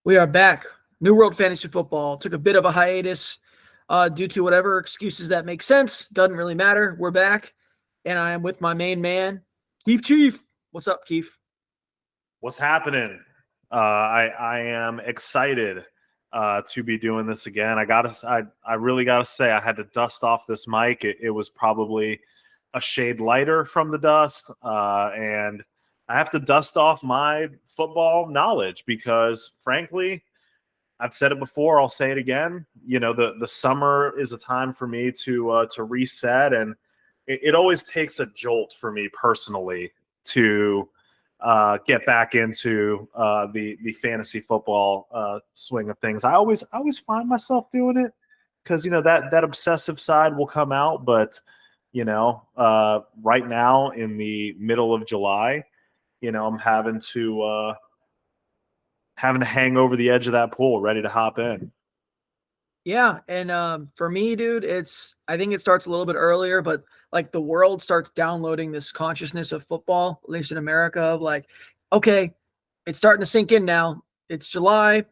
We are back. New World Fantasy Football took a bit of a hiatus due to whatever excuses that make sense. Doesn't really matter. We're back, and I am with my main man, Kief. What's up, Kief? What's happening? I am excited to be doing this again. I really gotta say I had to dust off this mic. It was probably a shade lighter from the dust, and I have to dust off my football knowledge because, frankly, I've said it before. I'll say it again. You know, the summer is a time for me to reset, and it always takes a jolt for me personally to get back into the fantasy football swing of things. I always find myself doing it because that obsessive side will come out. But right now in the middle of July, I'm having to hang over the edge of that pool, ready to hop in. Yeah, and for me, dude, I think it starts a little bit earlier, but like the world starts downloading this consciousness of football, at least in America, of like, okay, it's starting to sink in now. It's July.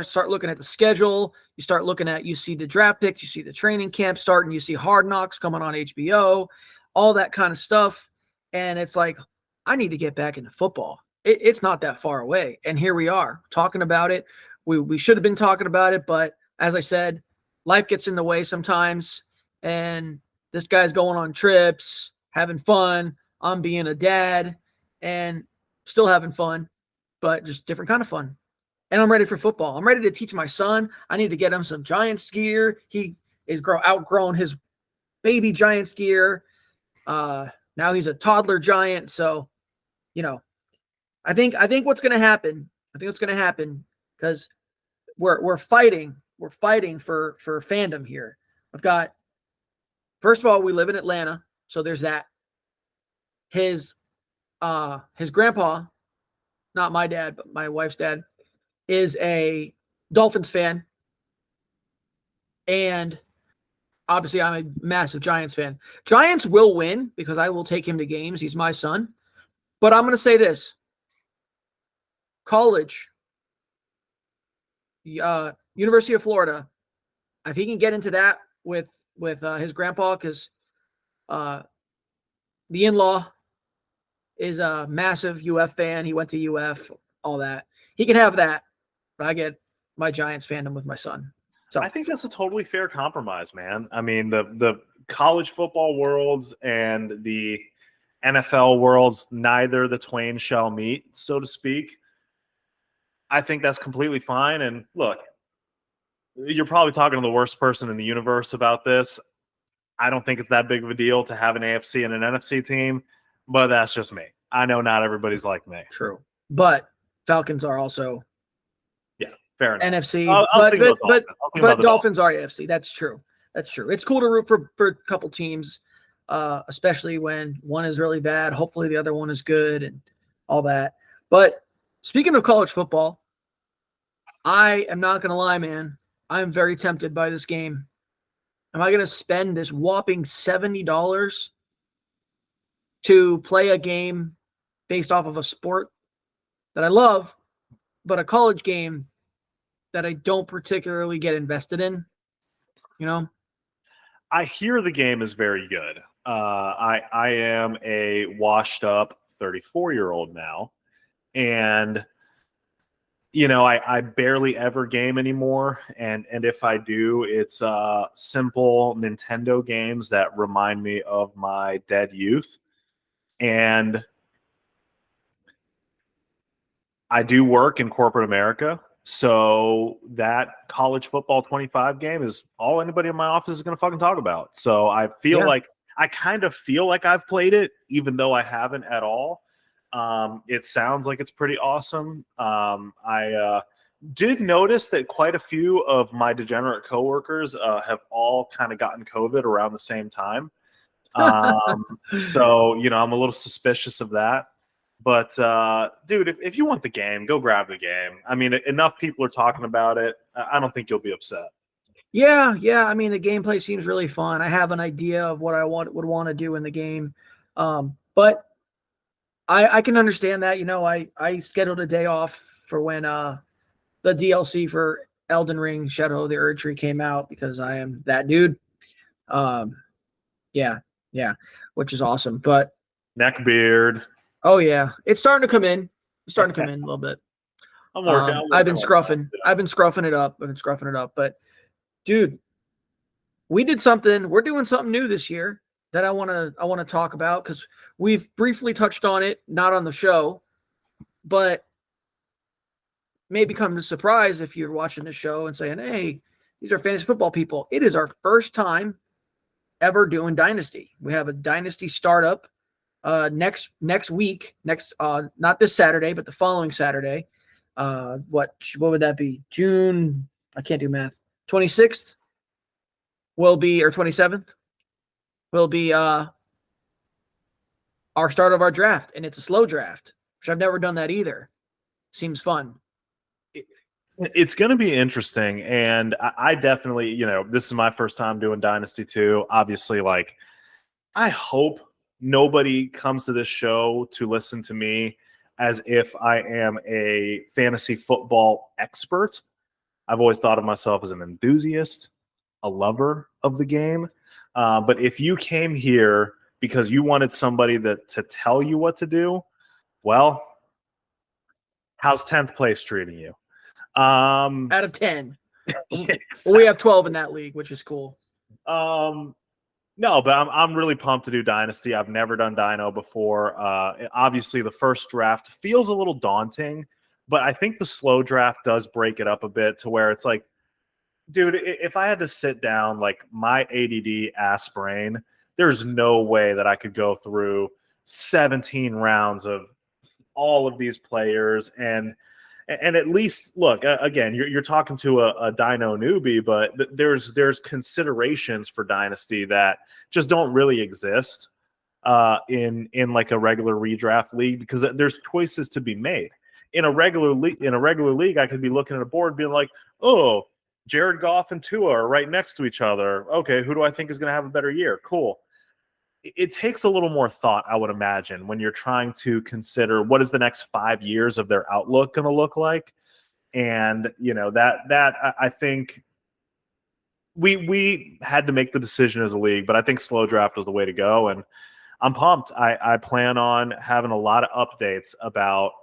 Start looking at the schedule. You see the draft picks, you see the training camp starting, you see Hard Knocks coming on HBO, all that kind of stuff. And it's like, I need to get back into football. It's not that far away. And here we are talking about it. We should have been talking about it, but as I said, life gets in the way sometimes. And this guy's going on trips, having fun. I'm being a dad and still having fun, but just different kind of fun. And I'm ready for football. I'm ready to teach my son. I need to get him some Giants gear. He is outgrown his baby Giants gear. Now he's a toddler Giant. So, I think what's going to happen. I think what's going to happen because we're fighting. We're fighting for fandom here. I've got, first of all, we live in Atlanta, so there's that. His grandpa, not my dad, but my wife's dad, is a Dolphins fan. And obviously I'm a massive Giants fan. Giants will win because I will take him to games. He's my son. But I'm going to say this. College, University of Florida, if he can get into that with his grandpa, because the in-law is a massive UF fan. He went to UF, all that. He can have that, but I get my Giants fandom with my son. So I think that's a totally fair compromise, man. I mean, the college football worlds and the NFL worlds, neither the twain shall meet, so to speak. I think that's completely fine. And look, you're probably talking to the worst person in the universe about this. I don't think it's that big of a deal to have an AFC and an NFC team, but that's just me. I know not everybody's like me. True. But Falcons are also fair enough. NFC. But Dolphins are AFC. That's true. That's true. It's cool to root for a couple teams, especially when one is really bad. Hopefully the other one is good and all that. But speaking of college football, I am not going to lie, man. I'm very tempted by this game. Am I going to spend this whopping $70 to play a game based off of a sport that I love, but a college game that I don't particularly get invested in? I hear the game is very good. I am a washed up 34-year-old now, and I barely ever game anymore, and if I do, it's simple Nintendo games that remind me of my dead youth. And I do work in corporate America, so that college football 25 game is all anybody in my office is going to fucking talk about. So I kind of feel like I've played it, even though I haven't at all. It sounds like it's pretty awesome. I did notice that quite a few of my degenerate coworkers have all kind of gotten COVID around the same time. So, I'm a little suspicious of that. But, dude, if you want the game, go grab the game. I mean, enough people are talking about it. I don't think you'll be upset. Yeah. I mean, the gameplay seems really fun. I have an idea of what I would want to do in the game. But I can understand that. I scheduled a day off for when the DLC for Elden Ring Shadow of the Erdtree came out because I am that dude. Yeah, yeah, which is awesome. But Neckbeard. oh yeah, it's starting to come in. It's starting to come in a little bit. I'm working I've been on scruffing. that. I've been scruffing it up. But dude, we did something. We're doing something new this year that I want to talk about because we've briefly touched on it, not on the show, but maybe come to surprise if you're watching the show and saying, "Hey, these are fantasy football people." It is our first time ever doing Dynasty. We have a Dynasty startup next week. Not this Saturday, but the following Saturday. What would that be? June. I can't do math. 26th will be, or 27th will be our start of our draft, and it's a slow draft, which I've never done that either. Seems fun. It's going to be interesting, and I definitely, this is my first time doing Dynasty too. Obviously, like, I hope nobody comes to this show to listen to me as if I am a fantasy football expert. I've always thought of myself as an enthusiast, a lover of the game. But if you came here because you wanted somebody to tell you what to do, well, how's 10th place treating you? Out of 10. Exactly. Well, we have 12 in that league, which is cool. No, but I'm really pumped to do Dynasty. I've never done Dino before. Obviously, the first draft feels a little daunting, but I think the slow draft does break it up a bit to where it's like, dude, if I had to sit down, like, my ADD ass brain, there's no way that I could go through 17 rounds of all of these players and at least look again. You're talking to a Dino newbie, but there's considerations for Dynasty that just don't really exist in like a regular redraft league because there's choices to be made. In a regular league, I could be looking at a board being like, oh, Jared Goff and Tua are right next to each other. Okay, who do I think is going to have a better year? Cool. It takes a little more thought, I would imagine, when you're trying to consider what is the next 5 years of their outlook going to look like. And, that I think we had to make the decision as a league, but I think slow draft was the way to go. And I'm pumped. I plan on having a lot of updates about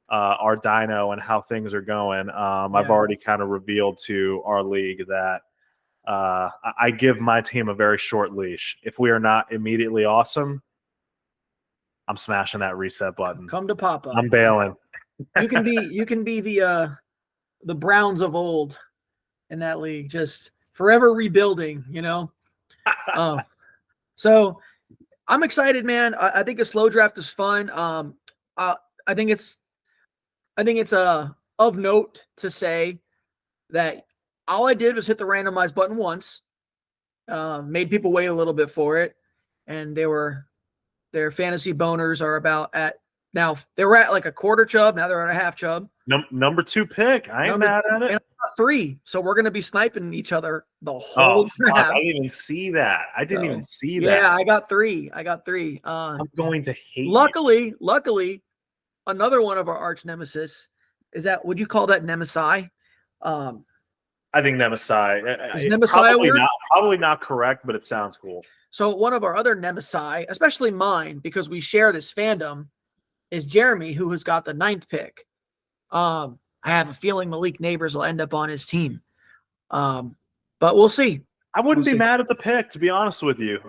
our dyno and how things are going. I've already kind of revealed to our league that I give my team a very short leash. If we are not immediately awesome, I'm smashing that reset button. Come to Papa. I'm bailing. You can be the Browns of old in that league, just forever rebuilding, So I'm excited, man. I think a slow draft is fun. I think it's of note to say that all I did was hit the randomize button once, made people wait a little bit for it, and their fantasy boners are now they were at like a quarter chub. Now they're at a half chub. Number 2 pick. I ain't mad at it. And I got 3, so we're gonna be sniping each other the whole draft. I didn't even see that. that. Yeah, I got 3. I'm going to hate. Luckily, another one of our arch nemesis is that. Would you call that nemesi? I think Nemesi. Is Nemesi probably not correct, but it sounds cool. So one of our other nemesi, especially mine, because we share this fandom, is Jeremy, who has got the 9th pick. I have a feeling Malik Neighbors will end up on his team. But we'll see. I wouldn't be mad at the pick, to be honest with you.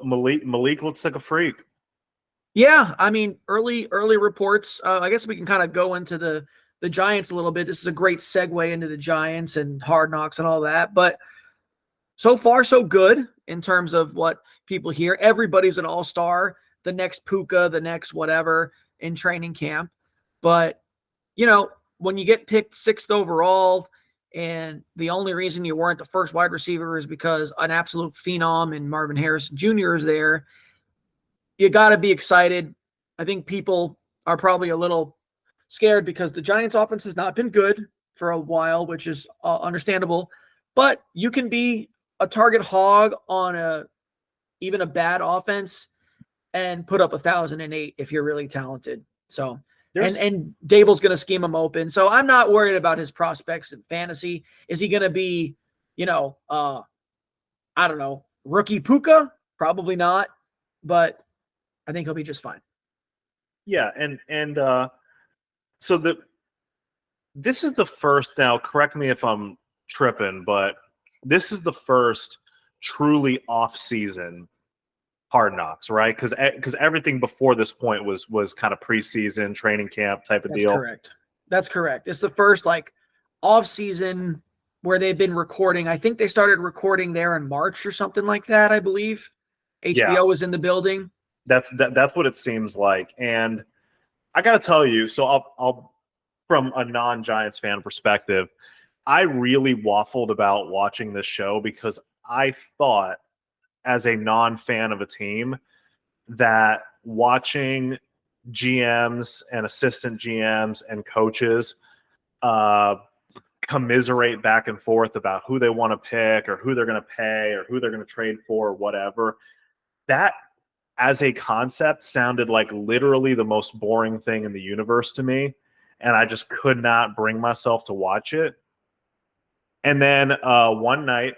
Malik looks like a freak. Yeah, I mean, early reports. I guess we can kind of go into the Giants a little bit. This is a great segue into the Giants and Hard Knocks and all that. But so far, so good in terms of what people hear. Everybody's an all-star, the next Puka, the next whatever in training camp. But, when you get picked 6th overall and the only reason you weren't the first wide receiver is because an absolute phenom and Marvin Harrison Jr. is there, you got to be excited. I think people are probably a little scared because the Giants offense has not been good for a while, which is understandable, but you can be a target hog on even a bad offense and put up 1,008 if you're really talented. So And Dable's going to scheme him open. So I'm not worried about his prospects in fantasy. Is he going to be, I don't know, rookie Puka? Probably not, but I think he'll be just fine. Yeah, so this is the first. Now, correct me if I'm tripping, but this is the first truly off-season Hard Knocks, right? Because everything before this point was kind of preseason training camp type of deal. That's correct. It's the first off-season where they've been recording. I think they started recording there in March or something like that, I believe. HBO was in the building. That's what it seems like. And I got to tell you, so I'll from a non-Giants fan perspective, I really waffled about watching this show because I thought, as a non-fan of a team, that watching GMs and assistant GMs and coaches commiserate back and forth about who they want to pick or who they're going to pay or who they're going to trade for or whatever, that as a concept sounded like literally the most boring thing in the universe to me. And I just could not bring myself to watch it. And then one night,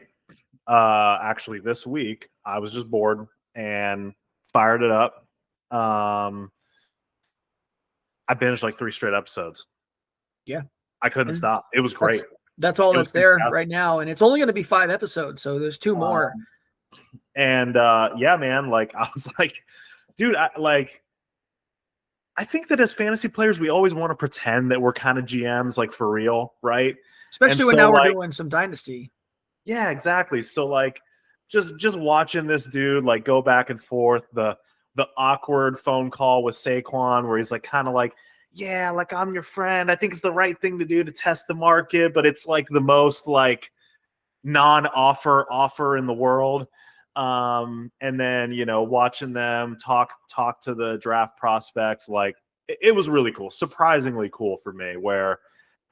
actually this week, I was just bored and fired it up. I binged like 3 straight episodes. Yeah. I couldn't stop. It was great. That's all that's there right now. And it's only going to be 5 episodes. So there's 2 more. And yeah, man, like I was like, dude, I think that as fantasy players, we always want to pretend that we're kind of GMs, like for real, right? Especially when now we're doing some dynasty. Yeah, exactly. So like just watching this dude like go back and forth, the awkward phone call with Saquon where he's like kind of like, yeah, like I'm your friend. I think it's the right thing to do to test the market, but it's like the most like non-offer in the world. And then, watching them talk to the draft prospects, like it was really cool, surprisingly cool for me, where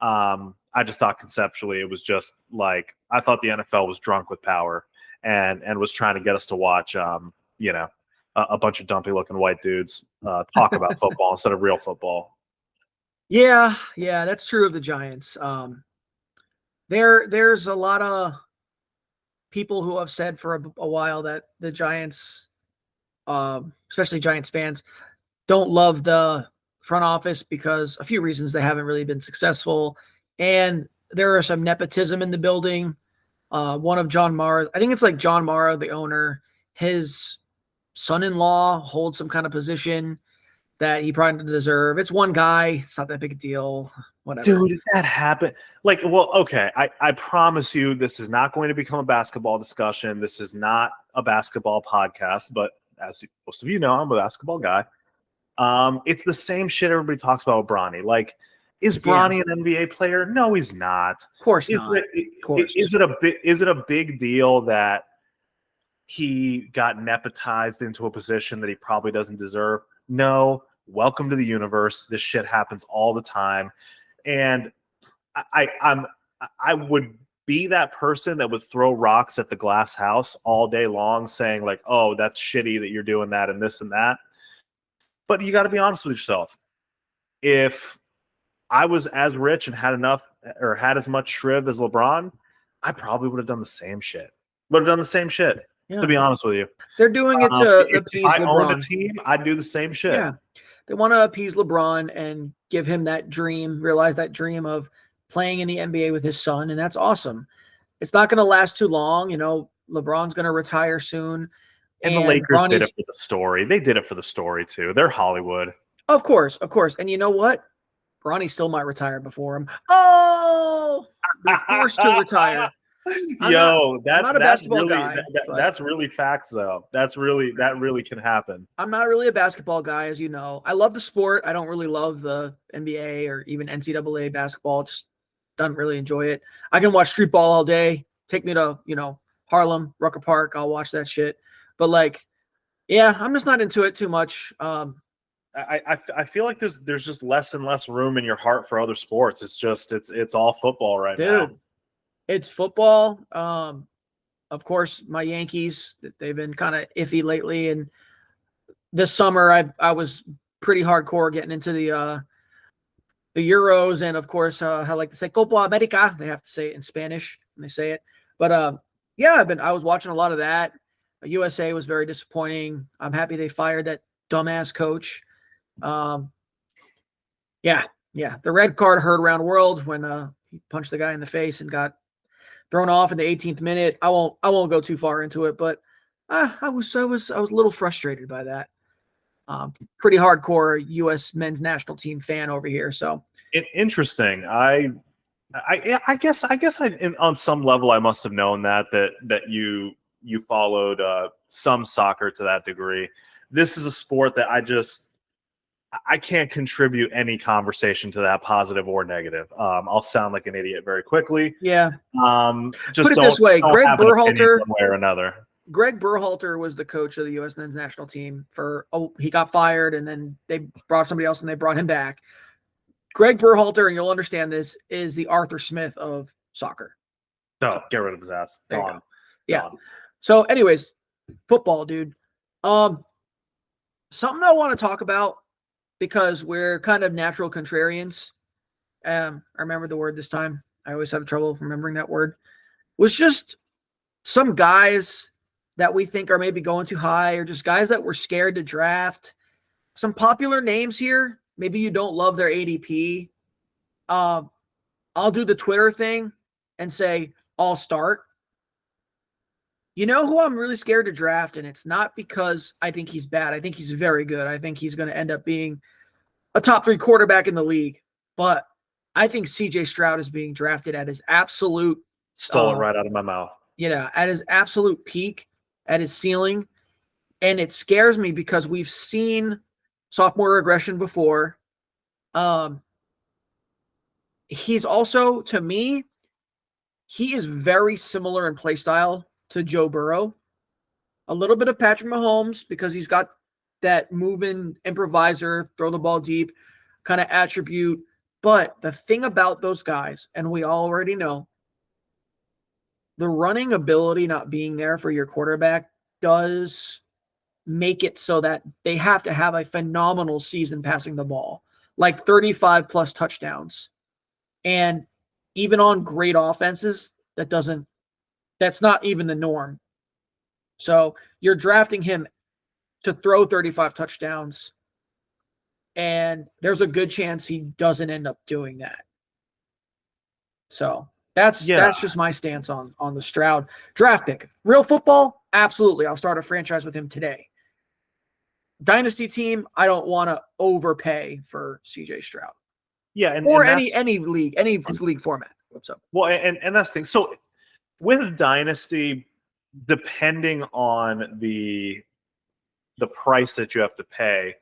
I just thought conceptually it was just like, I thought the NFL was drunk with power and was trying to get us to watch, a bunch of dumpy looking white dudes talk about football instead of real football. Yeah, that's true of the Giants. There's a lot of people who have said for a while that the Giants, especially Giants fans, don't love the front office because a few reasons. They haven't really been successful, and there are some nepotism in the building. One of John Mara, I think it's like John Mara, the owner, his son-in-law holds some kind of position that he probably doesn't deserve. It's one guy. It's not that big a deal. Whatever. Dude, did that happen? Like, well, okay. I promise you this is not going to become a basketball discussion. This is not a basketball podcast, but as most of you know, I'm a basketball guy. It's the same shit everybody talks about with Bronny. Like, is Bronny an NBA player? No, he's not. Of course not. Is it a big deal that he got nepotized into a position that he probably doesn't deserve? No. Welcome to the universe. This shit happens all the time. And I would be that person that would throw rocks at the glass house all day long saying like, oh, that's shitty that you're doing that and this and that. But you got to be honest with yourself. If I was as rich and had enough or had as much shriv as LeBron, I probably would have done the same shit. To be honest with you. They're doing it to if appease I LeBron. owned a team, I'd do the same shit. Yeah. They want to appease LeBron and give him that dream, realize that dream of playing in the NBA with his son, and that's awesome. It's not going to last too long. LeBron's going to retire soon. And the Lakers did it for the story. They did it for the story, too. They're Hollywood. Of course. And you know what? Bronny still might retire before him. Oh! They're forced to retire. That's really facts, though. That really can happen. I'm not really a basketball guy, as you know. I love the sport. I don't really love the NBA or even NCAA basketball. Just don't really enjoy it. I can watch street ball all day. Take me to, Harlem, Rucker Park. I'll watch that shit. But I'm just not into it too much. I feel like there's just less and less room in your heart for other sports. It's all football right now. Dude. It's football. Of course, my Yankees, they've been kind of iffy lately. And this summer, I was pretty hardcore getting into the Euros, and of course, I like to say Copa America. They have to say it in Spanish when they say it. But yeah, I was watching a lot of that. USA was very disappointing. I'm happy they fired that dumbass coach. Um, yeah, yeah. The red card hurt around world when he punched the guy in the face and got thrown off in the 18th minute. I won't go too far into it, but I was a little frustrated by that. Pretty hardcore U.S. men's national team fan over here. So Interesting. I guess on some level I must have known that you followed some soccer to that degree. This is a sport that I can't contribute any conversation to that, positive or negative. I'll sound like an idiot very quickly. Yeah. Just put it don't, this way, don't Greg have an opinion Berhalter. one way or another. Greg Berhalter was the coach of the U.S. men's national team he got fired, and then they brought somebody else and they brought him back. Greg Berhalter, and you'll understand this, is the Arthur Smith of soccer. No, get rid of his ass. There you Gone. go. Yeah. Gone. So, anyways, football, dude. Something I want to talk about because we're kind of natural contrarians. I remember the word this time. I always have trouble remembering that word. Was just some guys that we think are maybe going too high, or just guys that we're scared to draft. Some popular names here. Maybe you don't love their ADP. I'll do the Twitter thing and say, I'll start. You know who I'm really scared to draft, and it's not because I think he's bad. I think he's very good. I think he's going to end up being a top 3 quarterback in the league. But I think CJ Stroud is being drafted at his absolute Stole it right out of my mouth. At his absolute peak, at his ceiling. And it scares me because we've seen sophomore regression before. He's also, to me, he is very similar in play style to Joe Burrow. A little bit of Patrick Mahomes because he's got that moving improviser, throw the ball deep kind of attribute. But the thing about those guys, and we already know, the running ability not being there for your quarterback does make it so that they have to have a phenomenal season passing the ball, like 35 plus touchdowns. And even on great offenses, that's not even the norm. So you're drafting him to throw 35 touchdowns, and there's a good chance he doesn't end up doing that. So that's just my stance on the Stroud draft pick. Real football, absolutely. I'll start a franchise with him today. Dynasty team, I don't want to overpay for CJ Stroud. Yeah, or any league format. So well, and that's the thing. So with Dynasty, depending on the price that you have to pay,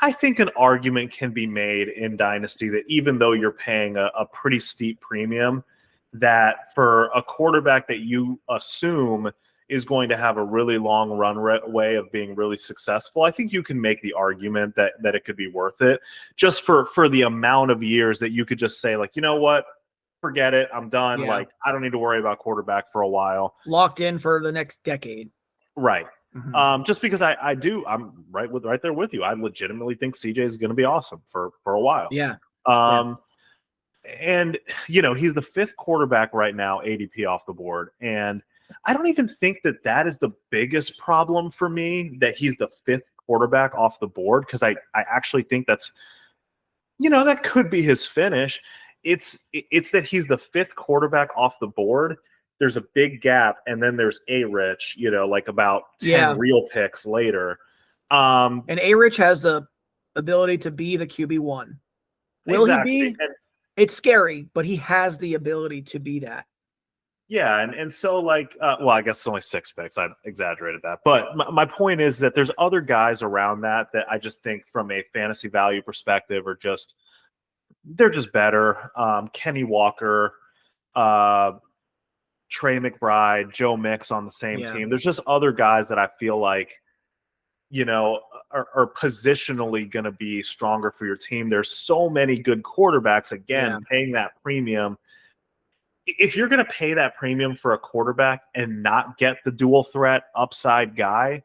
I think an argument can be made in Dynasty that even though you're paying a pretty steep premium, that for a quarterback that you assume is going to have a really long runway of being really successful, I think you can make the argument that it could be worth it just for the amount of years that you could just say, like, you know what, forget it, I'm done. Yeah. Like, I don't need to worry about quarterback for a while. Locked in for the next decade. Right. Mm-hmm. Just because I'm right there with you. I legitimately think CJ is going to be awesome for a while. Yeah. And, you know, he's the 5th quarterback right now, ADP off the board. And I don't even think that is the biggest problem for me, that he's the 5th quarterback off the board, because I actually think that's, you know, that could be his finish. It's that he's the 5th quarterback off the board. There's a big gap, and then there's A-Rich, you know, like about 10 real picks later. And A-Rich has the ability to be the QB1. Will he be? It's scary, but he has the ability to be that. Yeah, and so, like, well, I guess it's only 6 picks. I exaggerated that. But my point is that there's other guys around that I just think from a fantasy value perspective they're just better. Kenny Walker, Trey McBride, Joe Mix on the same team. There's just other guys that I feel like, you know, are positionally going to be stronger for your team. There's so many good quarterbacks, again, paying that premium. If you're going to pay that premium for a quarterback and not get the dual threat upside guy,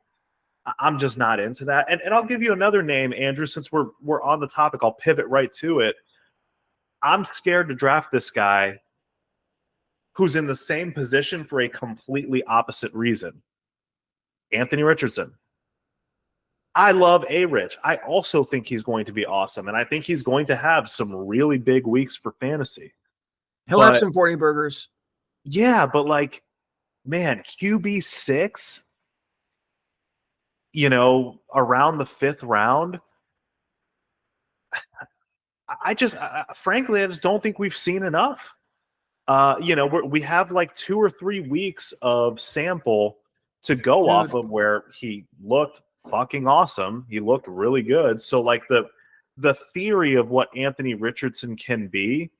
I'm just not into that. And I'll give you another name, Andrew, since we're on the topic. I'll pivot right to it. I'm scared to draft this guy who's in the same position for a completely opposite reason. Anthony Richardson. I love A-Rich. I also think he's going to be awesome, and I think he's going to have some really big weeks for fantasy. He'll have But some 40 burgers. yeah, but like, man, QB6, around the 5th round, frankly, I just don't think we've seen enough. We have like 2 or 3 weeks of sample to go off of where he looked fucking awesome. He looked really good. So like the theory of what Anthony Richardson can be,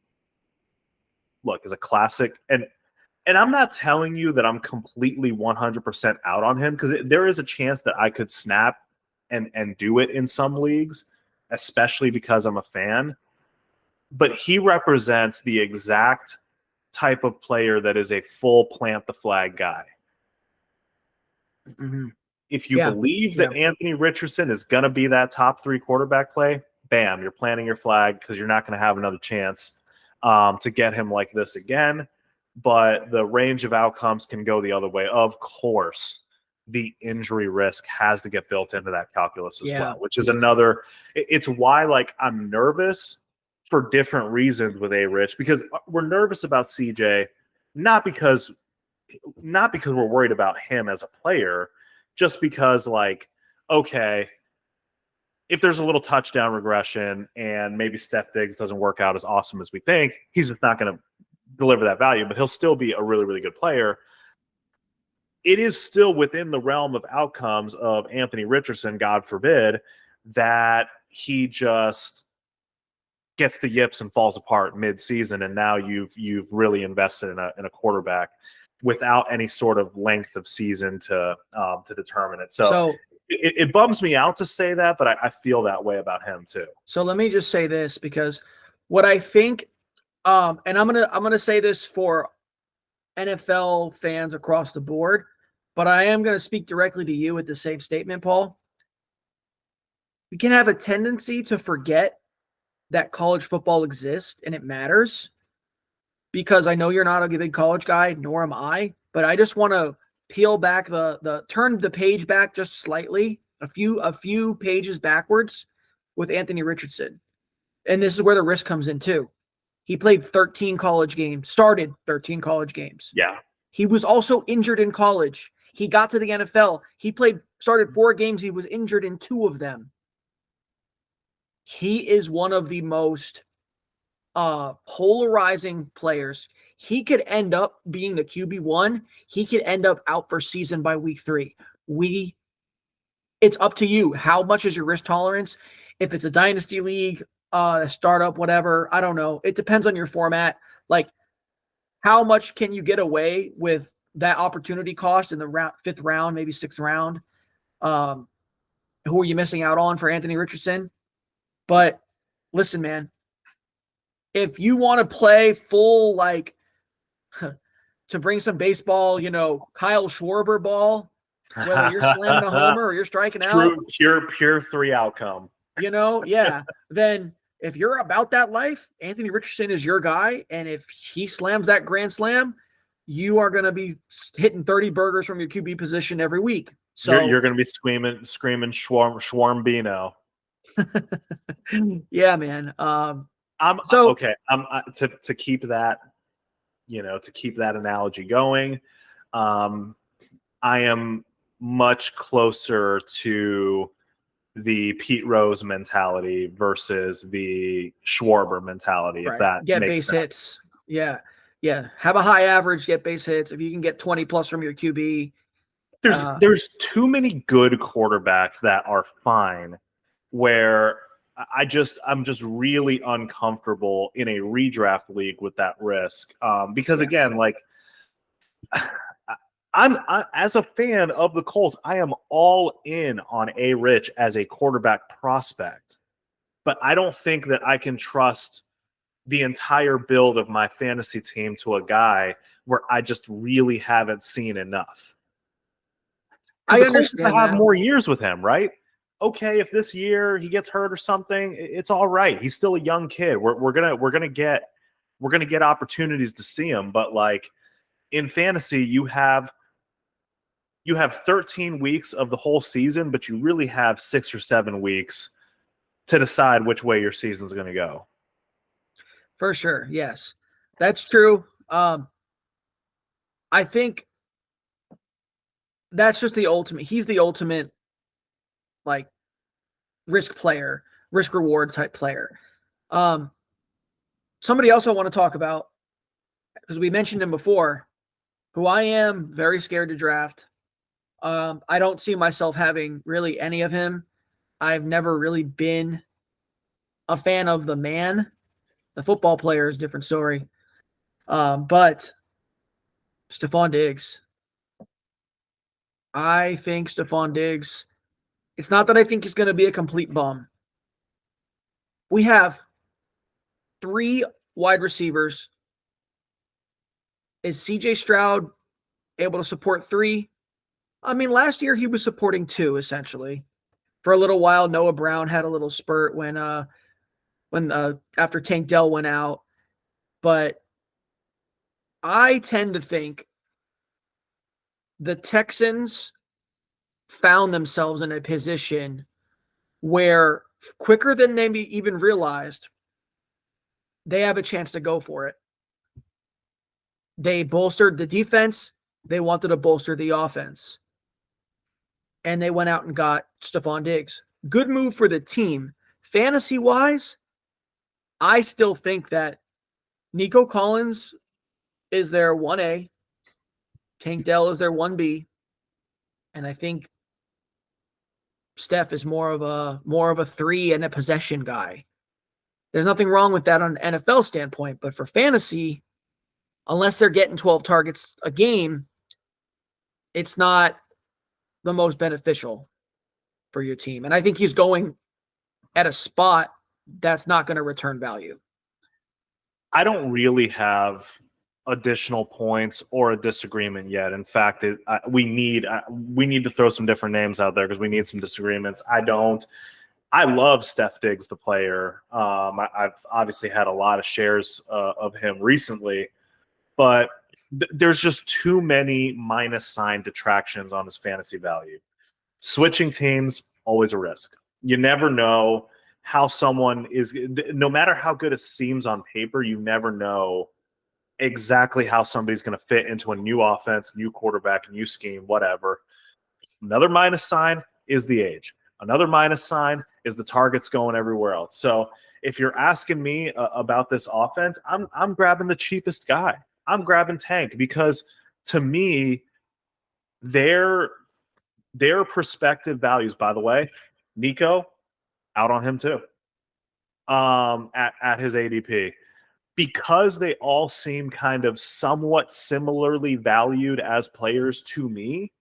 look, is a classic. And I'm not telling you that I'm completely 100% out on him, because there is a chance that I could snap and do it in some leagues, especially because I'm a fan. But he represents the exact type of player that is a full plant the flag guy. Mm-hmm. If you believe that Anthony Richardson is going to be that top 3 quarterback play, bam, you're planting your flag, because you're not going to have another chance to get him like this again. But the range of outcomes can go the other way. Of course, the injury risk has to get built into that calculus as well, which is another. It's why like I'm nervous for different reasons with A-Rich, because we're nervous about CJ, not because we're worried about him as a player, just because like, okay, if there's a little touchdown regression and maybe Steph Diggs doesn't work out as awesome as we think, he's just not going to deliver that value, but he'll still be a really, really good player. It is still within the realm of outcomes of Anthony Richardson, God forbid, that he just gets the yips and falls apart mid-season, and now you've really invested in a quarterback without any sort of length of season to determine it. So it bums me out to say that, but I feel that way about him too. So let me just say this, because what I think, and I'm gonna say this for NFL fans across the board, but I am gonna speak directly to you with the same statement, Paul. We can have a tendency to forget that college football exists and it matters, because I know you're not a big college guy, nor am I, but I just want to peel back turn the page back just slightly, a few pages backwards with Anthony Richardson. And this is where the risk comes in too. He played 13 college games, started 13 college games. Yeah. He was also injured in college. He got to the NFL. He started 4 games. He was injured in 2 of them. He is one of the most polarizing players. He could end up being the QB1. He could end up out for season by week 3. It's up to you. How much is your risk tolerance? If it's a dynasty league, startup, whatever, I don't know. It depends on your format. Like, how much can you get away with that opportunity cost in the 5th round, maybe 6th round? Who are you missing out on for Anthony Richardson? But listen, man, if you want to play full, like, to bring some baseball, Kyle Schwarber ball, whether you're slamming a homer or you're striking out. Pure 3 outcome. Then if you're about that life, Anthony Richardson is your guy. And if he slams that grand slam, you are going to be hitting 30 burgers from your QB position every week. So you're going to be screaming Schwarmbino. Yeah, man. To keep that, to keep that analogy going, I am much closer to the Pete Rose mentality versus the Schwarber mentality, if that get makes base sense. Hits. Yeah. Have a high average, get base hits. If you can get 20 plus from your QB. There's too many good quarterbacks that are fine, where I'm just really uncomfortable in a redraft league with that risk. Because again, like, as a fan of the Colts, I am all in on A-Rich as a quarterback prospect, but I don't think that I can trust the entire build of my fantasy team to a guy where I just really haven't seen enough. I The Colts understand have that. more years with him, right? okay, if this year he gets hurt or something, it's all right. He's still a young kid. We're gonna get opportunities to see him. But like in fantasy, you have 13 weeks of the whole season, but you really have 6 or 7 weeks to decide which way your season's going to go. For sure. Yes, that's true. I think that's just the ultimate. He's the ultimate, like, risk player, risk reward type player. Somebody else I want to talk about, because we mentioned him before, who I am very scared to draft. I don't see myself having really any of him. I've never really been a fan of the man. The football player is a different story. But Stephon Diggs. I think Stephon Diggs, it's not that I think he's going to be a complete bum. We have 3 wide receivers. Is CJ Stroud able to support 3? I mean, last year he was supporting 2 essentially. For a little while, Noah Brown had a little spurt when after Tank Dell went out. But I tend to think the Texans found themselves in a position where quicker than they even realized, they have a chance to go for it. They bolstered the defense. They wanted to bolster the offense. And they went out and got Stephon Diggs. Good move for the team. Fantasy-wise, I still think that Nico Collins is their 1A. Tank Dell is their 1B. And I think Steph is more of a 3 and a possession guy. There's nothing wrong with that on an NFL standpoint, but for fantasy, unless they're getting 12 targets a game, it's not the most beneficial for your team. And I think he's going at a spot that's not going to return value. I don't really have additional points or a disagreement yet. In fact, we need to throw some different names out there because we need some disagreements. I love Steph Diggs, the player. I've obviously had a lot of shares of him recently, but there's just too many minus sign detractions on his fantasy value. Switching teams, always a risk. You never know how someone is, no matter how good it seems on paper, you never know exactly how somebody's going to fit into a new offense, new quarterback, new scheme, whatever. Another minus sign is the age. Another minus sign is the targets going everywhere else. So if you're asking me about this offense, I'm grabbing the cheapest guy. I'm grabbing Tank because to me, their prospective values, by the way, Nico, out on him too. At his ADP. Because they all seem kind of somewhat similarly valued as players to me,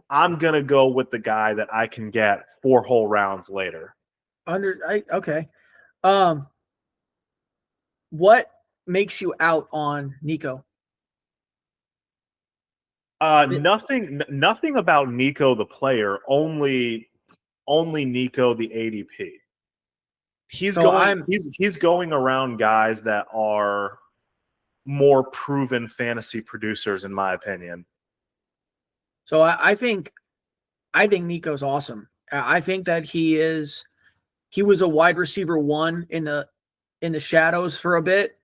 I'm going to go with the guy that I can get 4 whole rounds later. Okay. What makes you out on Nico? Nothing about Nico the player, only Nico the ADP. He's going around guys that are more proven fantasy producers, in my opinion. So I think Nico's awesome. I think that he was a wide receiver 1 in the shadows for a bit,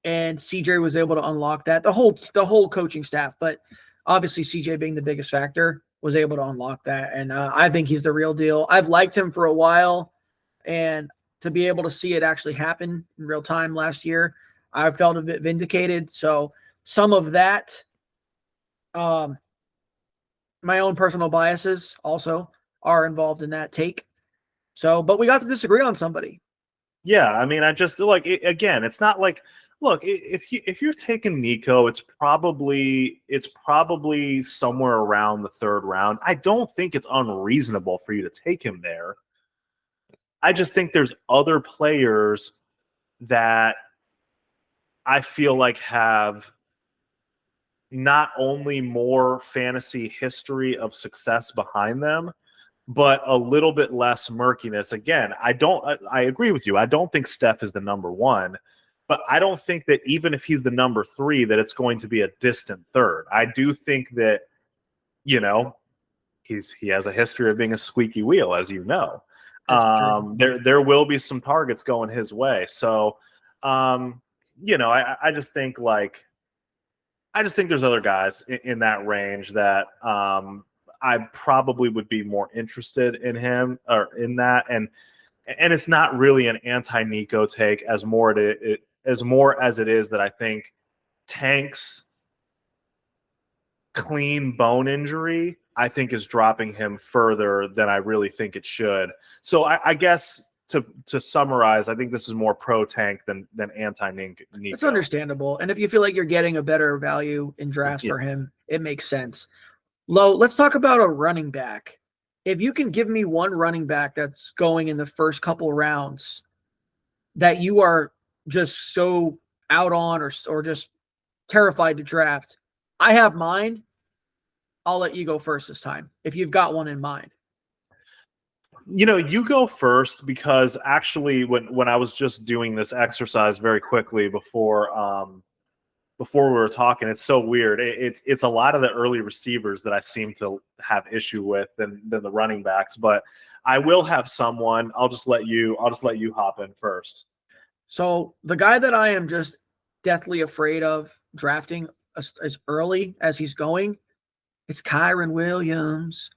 and CJ was able to unlock that. The whole coaching staff, but obviously CJ being the biggest factor was able to unlock that, and I think he's the real deal. I've liked him for a while, and to be able to see it actually happen in real time last year, I felt a bit vindicated. So some of that, my own personal biases also are involved in that take. So, but we got to disagree on somebody. Yeah, I mean, I just like again, it's not like look, if you're taking Nico, it's probably somewhere around the 3rd round. I don't think it's unreasonable for you to take him there. I just think there's other players that I feel like have not only more fantasy history of success behind them, but a little bit less murkiness. Again, I agree with you. I don't think Steph is the number one, but I don't think that even if he's the number three, that it's going to be a distant third. I do think that, you know, he has a history of being a squeaky wheel, as you know. That's true. There will be some targets going his way. So, I just think there's other guys in that range that I probably would be more interested in him or in that. And it's not really an anti-Nico take as more as it is that I think Tank's clean bone injury, I think, is dropping him further than I really think it should. So I guess to summarize, I think this is more pro Tank than anti-Nico. It's understandable. And if you feel like you're getting a better value in drafts for him, it makes sense. Lo, let's talk about a running back. If you can give me one running back that's going in the first couple rounds that you are just so out on or just terrified to draft, I have mine. I'll let you go first this time if you've got one in mind. You go first, because actually when I was just doing this exercise very quickly before we were talking, it's so weird. It's a lot of the early receivers that I seem to have issue with than the running backs, but I will have someone. I'll just let you hop in first. So the guy that I am just deathly afraid of drafting as early as he's going, it's Kyren Williams.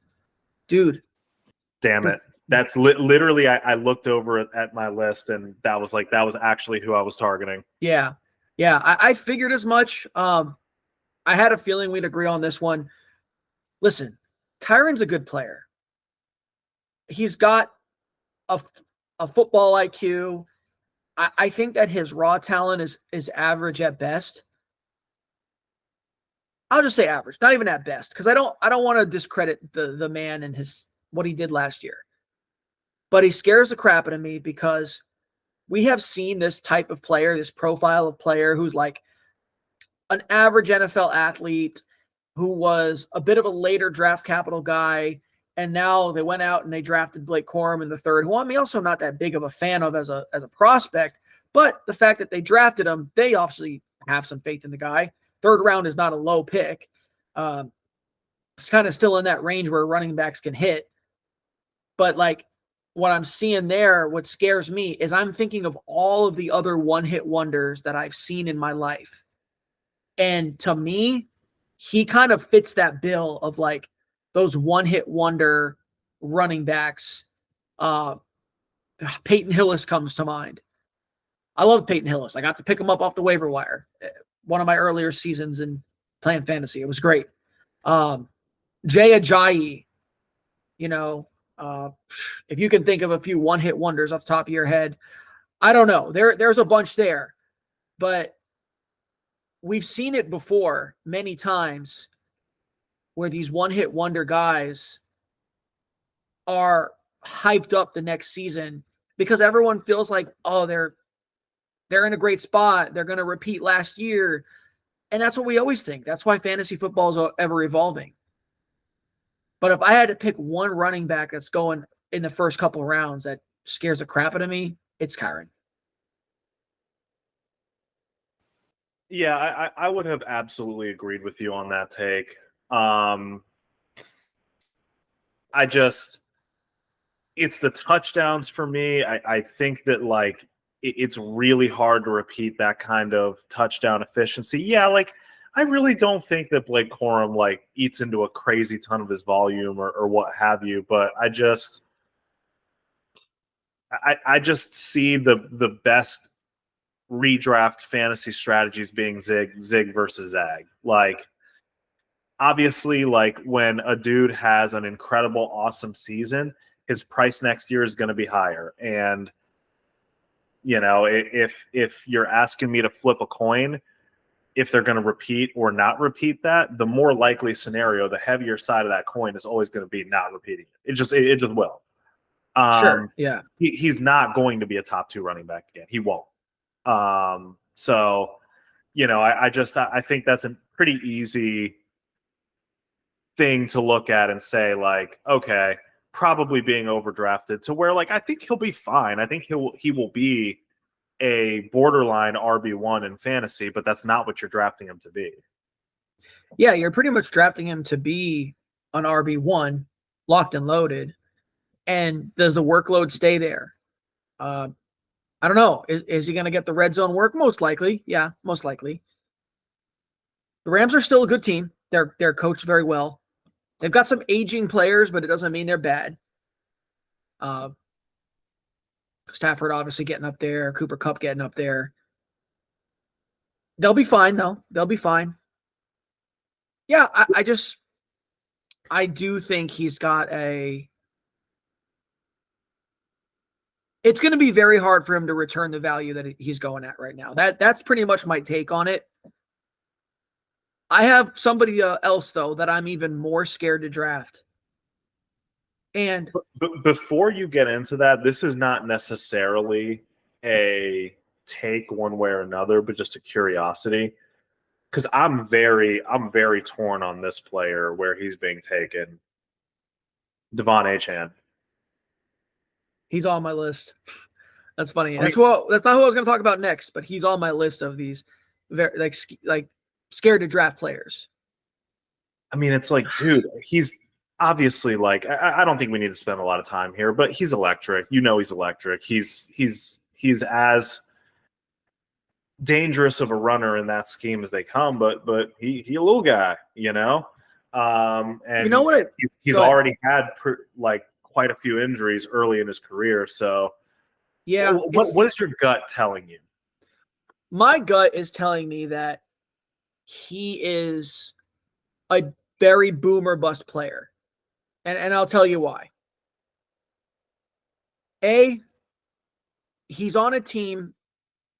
Dude. Damn it. That's literally, I looked over at my list, and that was actually who I was targeting. Yeah. Yeah. I figured as much. I had a feeling we'd agree on this one. Listen, Kyron's a good player. He's got a football IQ. I think that his raw talent is average at best. I'll just say average, not even at best, because I don't want to discredit the man and what he did last year. But he scares the crap out of me because we have seen this type of player, this profile of player who's like an average NFL athlete who was a bit of a later draft capital guy, and now they went out and they drafted Blake Corum in the third, who I'm also not that big of a fan of as a prospect, but the fact that they drafted him, they obviously have some faith in the guy. Third round is not a low pick. It's kind of still in that range where running backs can hit. But like what I'm seeing there, what scares me is I'm thinking of all of the other one-hit wonders that I've seen in my life. And to me, he kind of fits that bill of like those one-hit wonder running backs. Peyton Hillis comes to mind. I love Peyton Hillis. I got to pick him up off the waiver wire. One of my earlier seasons in playing fantasy. It was great. Jay Ajayi, if you can think of a few one-hit wonders off the top of your head, I don't know. There's a bunch there, but we've seen it before many times where these one-hit wonder guys are hyped up the next season because everyone feels like, oh, they're in a great spot. They're going to repeat last year. And that's what we always think. That's why fantasy football is ever evolving. But if I had to pick one running back that's going in the first couple of rounds that scares the crap out of me, it's Kyren. Yeah, I would have absolutely agreed with you on that take. It's the touchdowns for me. I think that like it's really hard to repeat that kind of touchdown efficiency. Yeah, like I really don't think that Blake Corum like eats into a crazy ton of his volume or what have you, but I just see the best redraft fantasy strategies being zig versus zag. Like obviously, like when a dude has an incredible, awesome season, his price next year is going to be higher. And if you're asking me to flip a coin, if they're going to repeat or not repeat that, the more likely scenario, the heavier side of that coin is always going to be not repeating it. It just will. Sure. Yeah. He's not going to be a top 2 running back again. He won't. So, I think that's a pretty easy thing to look at and say like, okay, probably being overdrafted to where like I think he'll be fine. I think he will be a borderline RB1 in fantasy, but that's not what you're drafting him to be. Yeah, you're pretty much drafting him to be an RB1, locked and loaded. And does the workload stay there? I don't know. Is he going to get the red zone work? Most likely. Yeah, most likely. The Rams are still a good team. They're coached very well. They've got some aging players, but it doesn't mean they're bad. Stafford obviously getting up there, Cooper Kupp getting up there. They'll be fine, though. They'll be fine. Yeah, I do think he's got a. It's going to be very hard for him to return the value that he's going at right now. That's pretty much my take on it. I have somebody else, though, that I'm even more scared to draft. And but before you get into that, this is not necessarily a take one way or another, but just a curiosity. Because I'm very torn on this player where he's being taken. Devon Achane. He's on my list. That's funny. That's not who I was going to talk about next, but he's on my list of these very like scared to draft players. I mean, it's like, dude, he's obviously like I don't think we need to spend a lot of time here, but he's electric. You know, he's electric. He's as dangerous of a runner in that scheme as they come, but he a little guy, you know. And you know what? He's already had like quite a few injuries early in his career. So, yeah, what is your gut telling you? My gut is telling me that he is a very boomer bust player, and I'll tell you why. He's on a team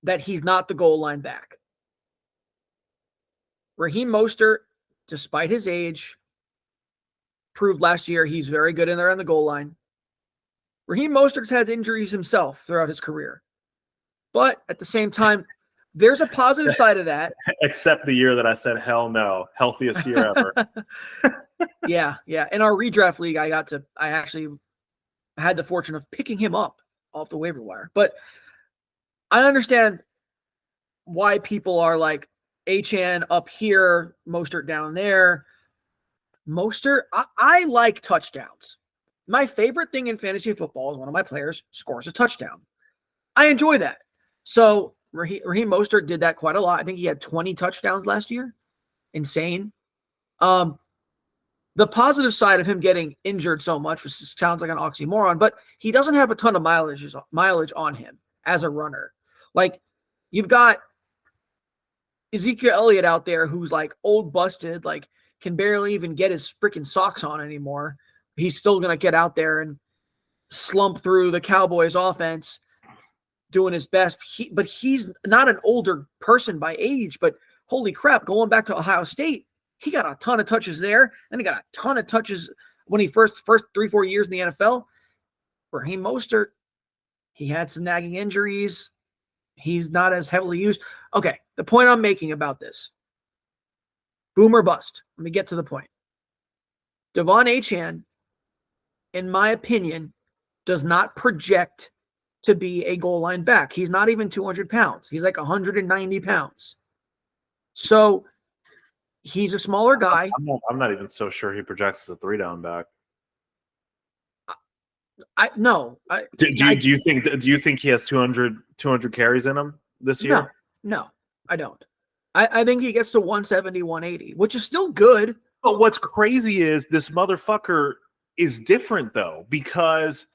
that he's not the goal line back. Raheem Mostert, despite his age, proved last year he's very good in there on the goal line. Raheem Mostert's had injuries himself throughout his career. But at the same time, there's a positive side of that. Except the year that I said, hell no, healthiest year ever. Yeah. In our redraft league, I actually had the fortune of picking him up off the waiver wire. But I understand why people are like Achane up here, Mostert down there. Mostert, I like touchdowns. My favorite thing in fantasy football is one of my players scores a touchdown. I enjoy that. So Raheem Mostert did that quite a lot. I think he had 20 touchdowns last year. Insane. The positive side of him getting injured so much, which sounds like an oxymoron, but he doesn't have a ton of mileage on him as a runner. Like, you've got Ezekiel Elliott out there who's like old busted, like can barely even get his freaking socks on anymore. He's still going to get out there and slump through the Cowboys offense doing his best. But he's not an older person by age, but holy crap, going back to Ohio State, he got a ton of touches there, and he got a ton of touches when he first 3-4 years in the NFL. Raheem Mostert, he had some nagging injuries. He's not as heavily used. Okay, the point I'm making about this, boom or bust. Let me get to the point. Devon Achane, in my opinion, does not project to be a goal line back. He's not even 200 pounds. He's like 190 pounds. So he's a smaller guy. I'm not even so sure he projects as a 3-down back. Do you think he has 200 carries in him this year? No, I don't. I think he gets to 170, 180, which is still good. But what's crazy is this motherfucker is different, though, because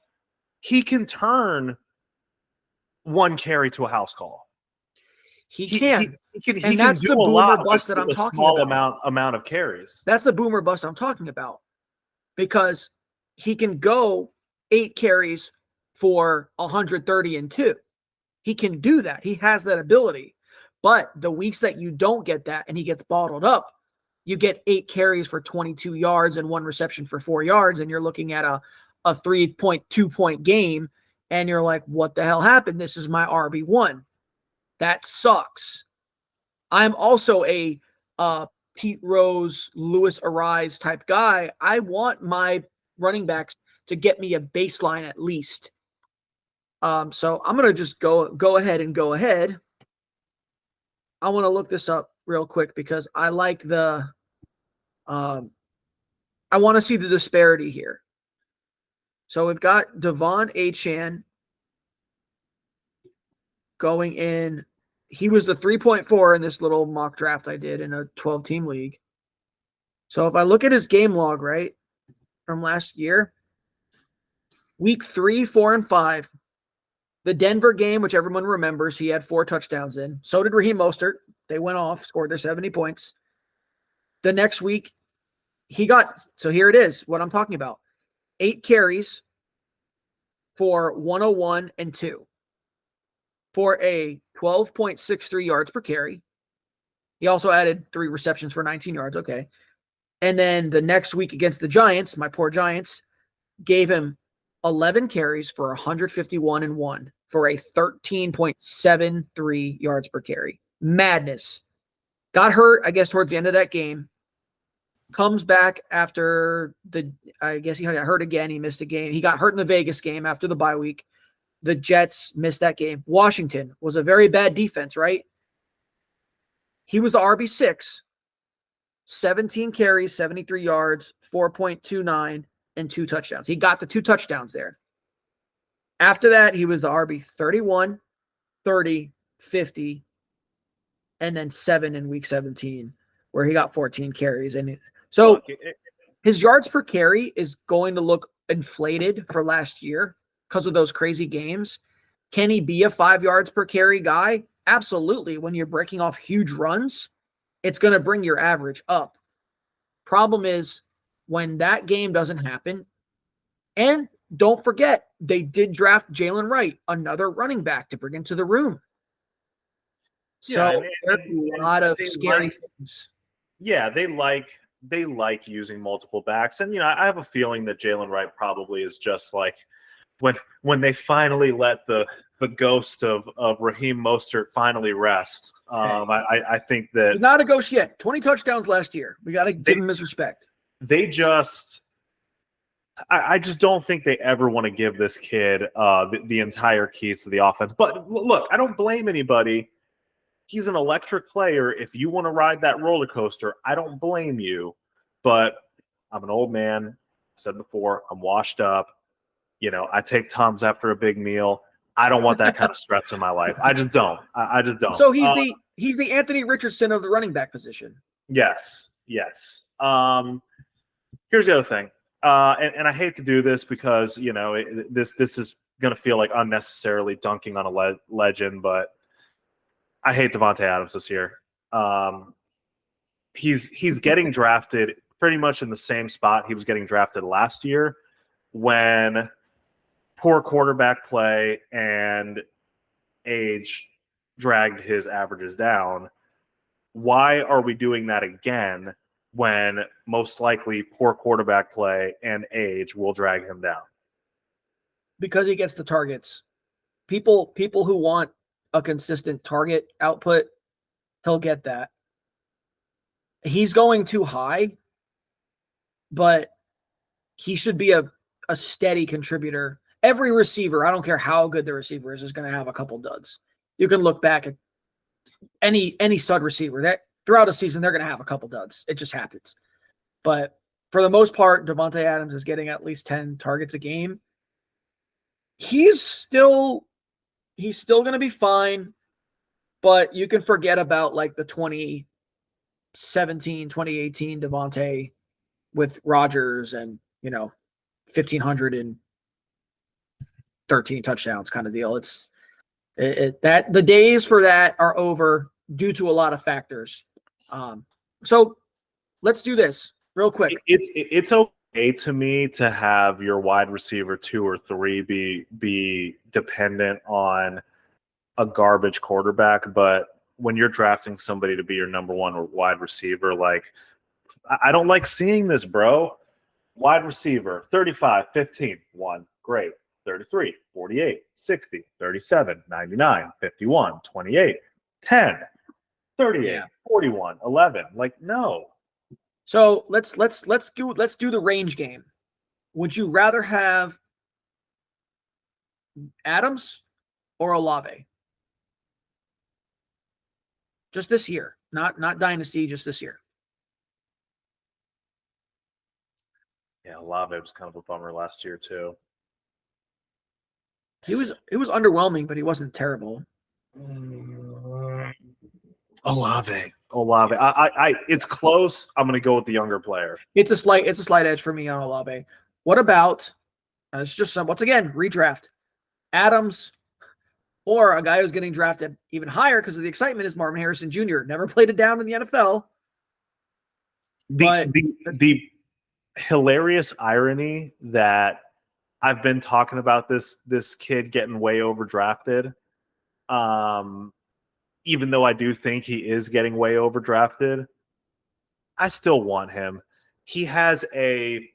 he can turn one carry to a house call. He can that's do the boomer bust that I'm talking about. Small amount of carries. That's the boomer bust I'm talking about, because he can go 8 carries for 130 and 2. He can do that. He has that ability. But the weeks that you don't get that and he gets bottled up, you get 8 carries for 22 yards and 1 reception for 4 yards, and you're looking at a 3.2 point game, and you're like, what the hell happened? This is my RB1. That sucks. I'm also a Pete Rose, Luis Arise type guy. I want my running backs to get me a baseline at least. So I'm gonna just go ahead. I want to look this up real quick because I like the I want to see the disparity here. So we've got Devon Achane going in. He was the 3.4 in this little mock draft I did in a 12-team league. So if I look at his game log, right, from last year, week 3, 4, and 5, the Denver game, which everyone remembers, he had 4 touchdowns in. So did Raheem Mostert. They went off, scored their 70 points. The next week, so here it is, what I'm talking about. 8 carries for 101 and 2 for a 12.63 yards per carry. He also added 3 receptions for 19 yards. Okay. And then the next week against the Giants, my poor Giants, gave him 11 carries for 151 and 1 for a 13.73 yards per carry. Madness. Got hurt, I guess, towards the end of that game. Comes back after I guess he got hurt again. He missed a game. He got hurt in the Vegas game after the bye week. The Jets missed that game. Washington was a very bad defense, right? He was the RB6, 17 carries, 73 yards, 4.29, and 2 touchdowns. He got the 2 touchdowns there. After that, he was the RB 31, 30, 50, and then 7 in week 17, where he got 14 carries. And so his yards per carry is going to look inflated for last year because of those crazy games. Can he be a 5 yards per carry guy? Absolutely. When you're breaking off huge runs, it's going to bring your average up. Problem is when that game doesn't happen, and don't forget, they did draft Jalen Wright, another running back to bring into the room. So there's a lot of scary things. Yeah, they like using multiple backs. And, I have a feeling that Jalen Wright probably is just like when they finally let the ghost of Raheem Mostert finally rest. I think that he's not a ghost yet. 20 touchdowns last year. We got to give him his respect. I just don't think they ever want to give this kid the entire keys to the offense. But look, I don't blame anybody. He's an electric player. If you want to ride that roller coaster, I don't blame you. But I'm an old man. I said before, I'm washed up. I take Tums after a big meal. I don't want that kind of stress in my life. I just don't. I just don't. So he's the Anthony Richardson of the running back position. Yes. Here's the other thing. And I hate to do this because, this is going to feel like unnecessarily dunking on a legend, but I hate Davante Adams this year. He's getting drafted pretty much in the same spot he was getting drafted last year when poor quarterback play and age dragged his averages down. Why are we doing that again when most likely poor quarterback play and age will drag him down? Because he gets the targets. People who want a consistent target output, he'll get that. He's going too high, but he should be a steady contributor. Every receiver, I don't care how good the receiver is going to have a couple duds. You can look back at any stud receiver that throughout a season, they're going to have a couple duds. It just happens. But for the most part, Davante Adams is getting at least 10 targets a game. He's still going to be fine, but you can forget about like the 2017, 2018 Davante with Rodgers and, 1,513 touchdowns kind of deal. That the days for that are over due to a lot of factors. So let's do this real quick. It's okay to me to have your wide receiver 2 or 3 be dependent on a garbage quarterback, but when you're drafting somebody to be your number 1 wide receiver, like I don't like seeing this, bro. Wide receiver 35, 15, 1, great. 33, 48, 60, 37, 99, 51, 28, 10, 38, 41, 11. Like, no. So let's do the range game. Would you rather have Adams or Olave? Just this year, not dynasty, just this year. Yeah, Olave was kind of a bummer last year too. He was underwhelming, but he wasn't terrible. Olave. It's close. I'm gonna go with the younger player. It's a slight edge for me on Olave. What about? It's just once again redraft. Adams or a guy who's getting drafted even higher because of the excitement is Marvin Harrison Jr. Never played it down in the NFL. The hilarious irony that I've been talking about this kid getting way overdrafted. Even though I do think he is getting way overdrafted, I still want him. He has a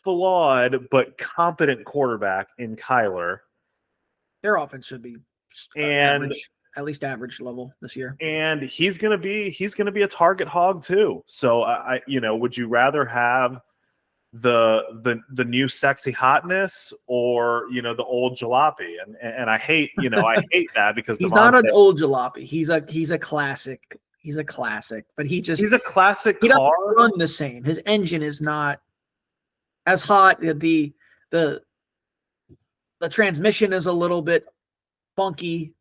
flawed but competent quarterback in Kyler. Their offense should be average, at least average level this year. And he's gonna be a target hog too. So I would you rather have the new sexy hotness or the old jalopy? And I hate I hate that because he's not an old jalopy. He's a classic. He's a classic, but he's a classic car. Doesn't run the same. His engine is not as hot. The transmission is a little bit funky.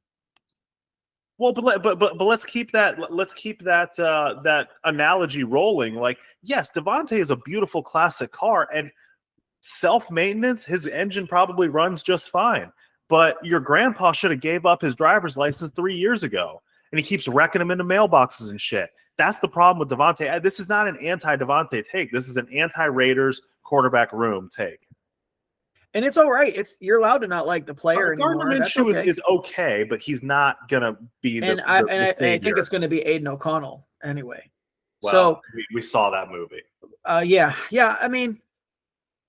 Well, but let's keep that that analogy rolling. Like, yes, Devontae is a beautiful classic car, and self-maintenance, his engine probably runs just fine. But your grandpa should have gave up his driver's license 3 years ago, and he keeps wrecking them into mailboxes and shit. That's the problem with Devontae. This is not an anti-Devontae take. This is an anti-Raiders quarterback room take. And it's all right. You're allowed to not like the player anymore. Gardner Minshew is okay, but he's not gonna be the. I think it's going to be Aiden O'Connell anyway. Well, so we saw that movie. Yeah. I mean,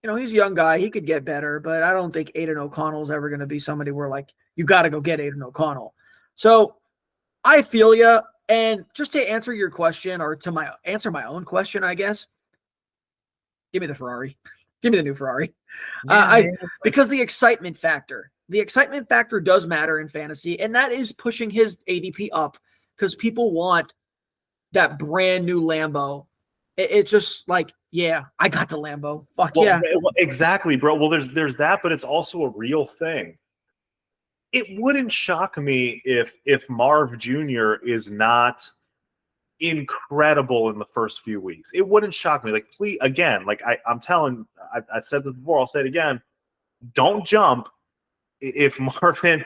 he's a young guy. He could get better, but I don't think Aiden O'Connell is ever going to be somebody where like you got to go get Aiden O'Connell. So I feel you. And just to answer your question, or to answer my own question, I guess, give me the Ferrari. Give me the new Ferrari. Because the excitement factor does matter in fantasy, and that is pushing his ADP up because people want that brand new Lambo. It's just like, yeah, I got the Lambo. Fuck yeah. Exactly, bro. Well, there's that, but it's also a real thing. It wouldn't shock me if Marv Jr. is not incredible in the first few weeks. It wouldn't shock me. Like, please, again, like I'm telling, I said this before, I'll say it again. Don't jump if Marvin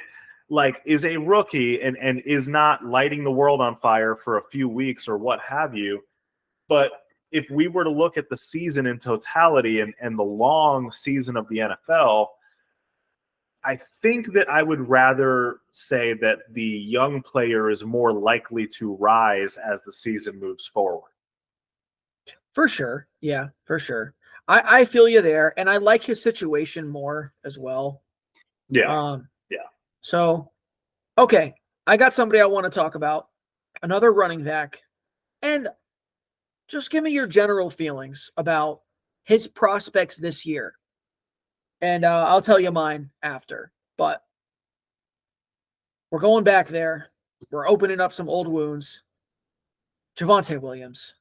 is a rookie and is not lighting the world on fire for a few weeks or what have you. But if we were to look at the season in totality and the long season of the NFL, I think that I would rather say that the young player is more likely to rise as the season moves forward. For sure. Yeah, for sure. I feel you there, and I like his situation more as well. Yeah. So, okay, I got somebody I want to talk about, another running back, and just give me your general feelings about his prospects this year. And I'll tell you mine after. But we're going back there. We're opening up some old wounds. Javonte Williams.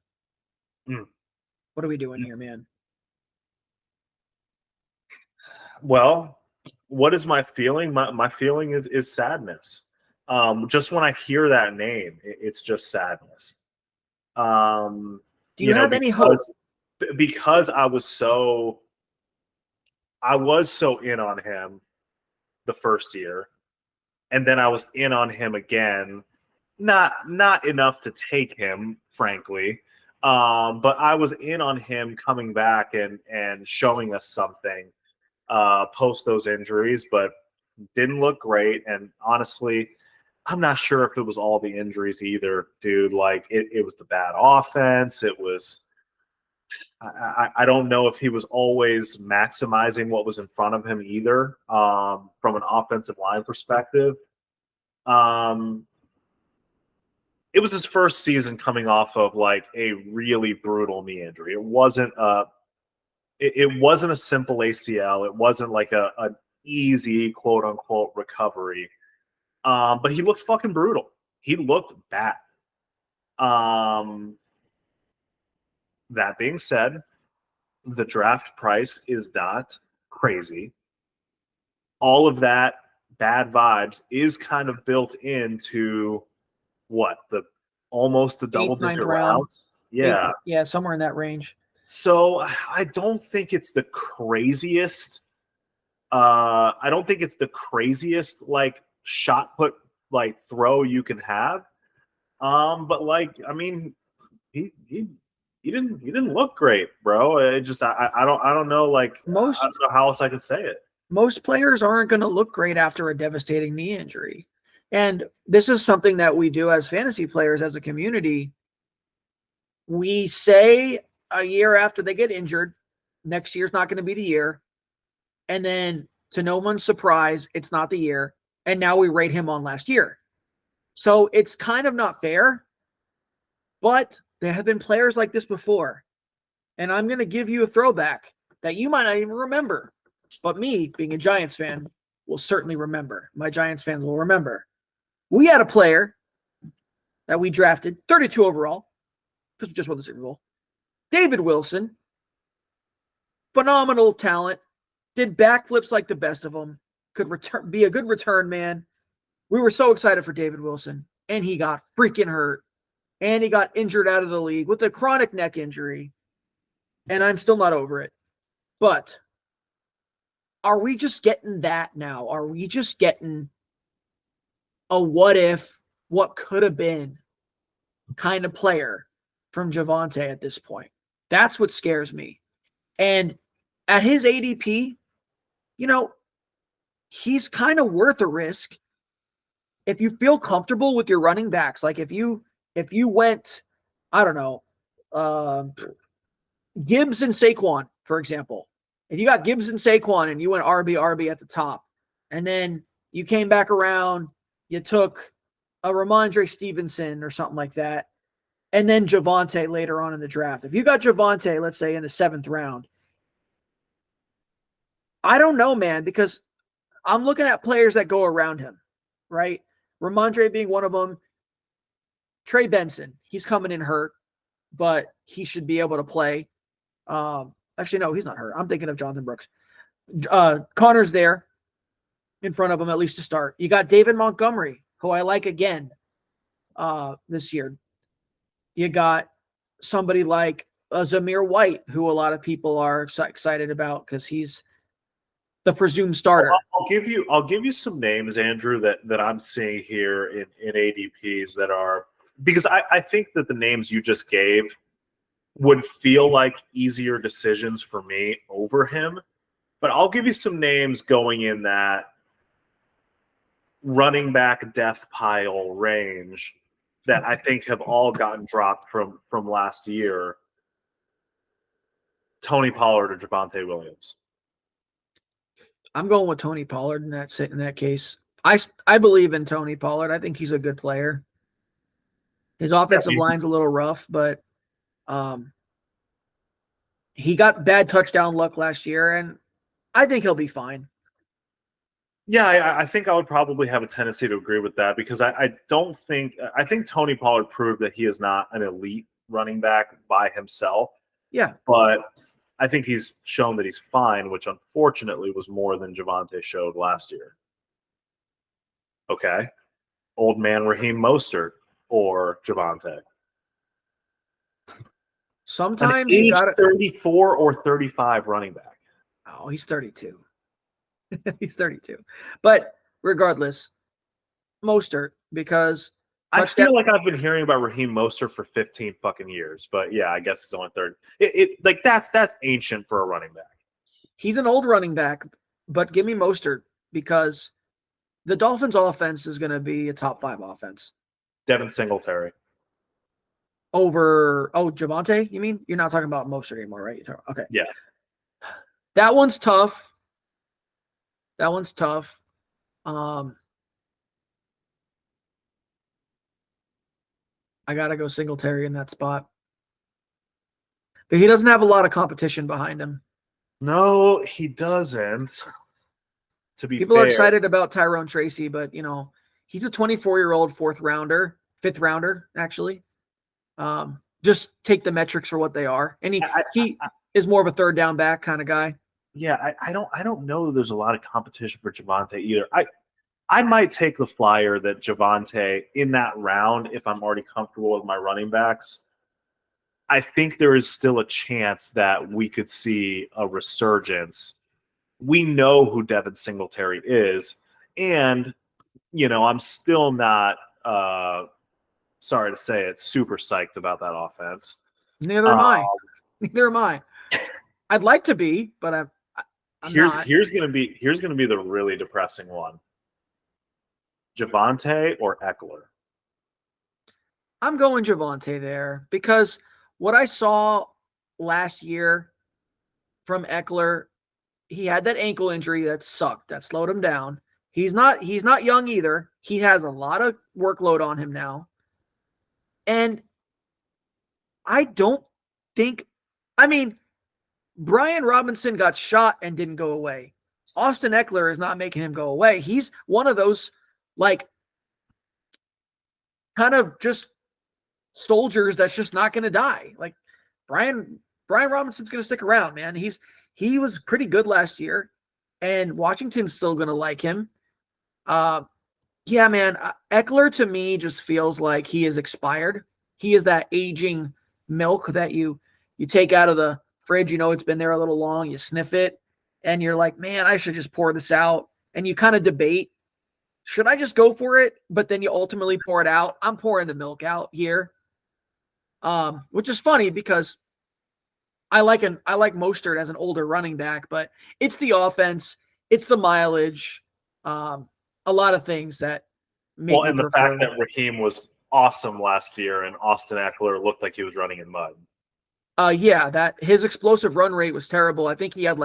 What are we doing here, man? Well, what is my feeling? My feeling is sadness. Just when I hear that name, it's just sadness. Do you have any hope? Because I was so in on him the first year, and then I was in on him again. Not enough to take him, frankly. But I was in on him coming back and showing us something post those injuries, but didn't look great. And honestly, I'm not sure if it was all the injuries either, dude. Like it was the bad offense. It was. I don't know if he was always maximizing what was in front of him either, from an offensive line perspective. It was his first season coming off of like a really brutal knee injury. It wasn't it wasn't a simple ACL. It wasn't like an easy quote unquote recovery. But he looked fucking brutal. He looked bad. That being said, the draft price is not crazy. All of that bad vibes is kind of built into what almost the double Eighth, ninth digit round. rounds. Yeah. Yeah, somewhere in that range. So I don't think it's the craziest. I don't think it's the craziest like shot put like throw you can have. But like, I mean, he didn't look great, bro. It just I don't know like I don't know how else I could say it. Most players aren't going to look great after a devastating knee injury. And this is something that we do as fantasy players, as a community. We say a year after they get injured, next year's not going to be the year. And then, to no one's surprise, it's not the year. And now we rate him on last year. So it's kind of not fair. But there have been players like this before. And I'm going to give you a throwback that you might not even remember. But me, being a Giants fan, will certainly remember. My Giants fans will remember. We had a player that we drafted, 32 overall, because we just won the Super Bowl. David Wilson, phenomenal talent, did backflips like the best of them, could be a good return man. We were so excited for David Wilson, and he got freaking hurt, and he got injured out of the league with a chronic neck injury, and I'm still not over it. But are we just getting that now? Are we just getting a what if, what could have been kind of player from Javonte at this point? That's what scares me. And at his ADP, you know, he's kind of worth a risk if you feel comfortable with your running backs. Like if you went, I don't know, Gibbs and Saquon, for example. If you got Gibbs and Saquon and you went RB at the top, and then you came back around, you took a Ramondre Stevenson or something like that, and then Javonte later on in the draft. If you got Javonte, let's say in the 7th round, I don't know, man, because I'm looking at players that go around him, right? Ramondre being one of them. Trey Benson, he's coming in hurt, but he should be able to play. Actually, no, he's not hurt. I'm thinking of Jonathan Brooks. Connor's there in front of him, at least to start. You got David Montgomery, who I like again this year. You got somebody like Zamir White, who a lot of people are excited about because he's the presumed starter. I'll give you some names, Andrew, that I'm seeing here in ADPs that are, because I think that the names you just gave would feel like easier decisions for me over him. But I'll give you some names going in that running back death pile range that I think have all gotten dropped from last year. Tony Pollard or Javonte Williams. I'm going with Tony Pollard in that case. I believe in Tony Pollard. I think he's a good player. His offensive line's a little rough, but he got bad touchdown luck last year, and I think he'll be fine. Yeah, I think I would probably have a tendency to agree with that because I think Tony Pollard proved that he is not an elite running back by himself. Yeah. But I think he's shown that he's fine, which unfortunately was more than Javonte showed last year. Okay. Old man Raheem Mostert or Javonte. Sometimes you got 34 or 35 running back. Oh, he's 32. He's 32. But regardless, Mostert, because I feel like I've been hearing about Raheem Mostert for 15 fucking years, but yeah, I guess it's only 30. Like that's ancient for a running back. He's an old running back, but give me Mostert because the Dolphins' offense is going to be a top 5 offense. Devin Singletary. Javonte, you mean? You're not talking about Mostert anymore, right? Okay. Yeah. That one's tough. I got to go Singletary in that spot. But he doesn't have a lot of competition behind him. No, he doesn't. To be People are fair, excited about Tyrone Tracy, but he's a 24-year-old fifth rounder, actually. Just take the metrics for what they are. And he is more of a third down back kind of guy. yeah, I don't know. There's a lot of competition for Javonte either. I might take the flyer that Javonte in that round if I'm already comfortable with my running backs. I think there is still a chance that we could see a resurgence. We know who Devin Singletary is, and I'm still not sorry to say it, super psyched about that offense. Neither am Um, I. Neither am I. I'd like to be, but I'm not. here's gonna be the really depressing one. Javonte or Eckler? I'm going Javonte there because what I saw last year from Eckler, he had that ankle injury that sucked, that slowed him down. He's not young either. He has a lot of workload on him now. And I don't think I mean, Brian Robinson got shot and didn't go away. Austin Eckler is not making him go away. He's one of those like kind of just soldiers that's just not going to die. Like Brian Robinson's going to stick around, man. He was pretty good last year, and Washington's still going to like him. Yeah, man. Eckler to me just feels like he is expired. He is that aging milk that you take out of the fridge. It's been there a little long. You sniff it, and you're like, man, I should just pour this out. And you kind of debate, should I just go for it? But then you ultimately pour it out. I'm pouring the milk out here. Which is funny because I like Mostert as an older running back, but it's the offense, it's the mileage, a lot of things that make me And the prefer. fact that Raheem was awesome last year and Austin Eckler looked like he was running in mud. Yeah, that his explosive run rate was terrible. I think he had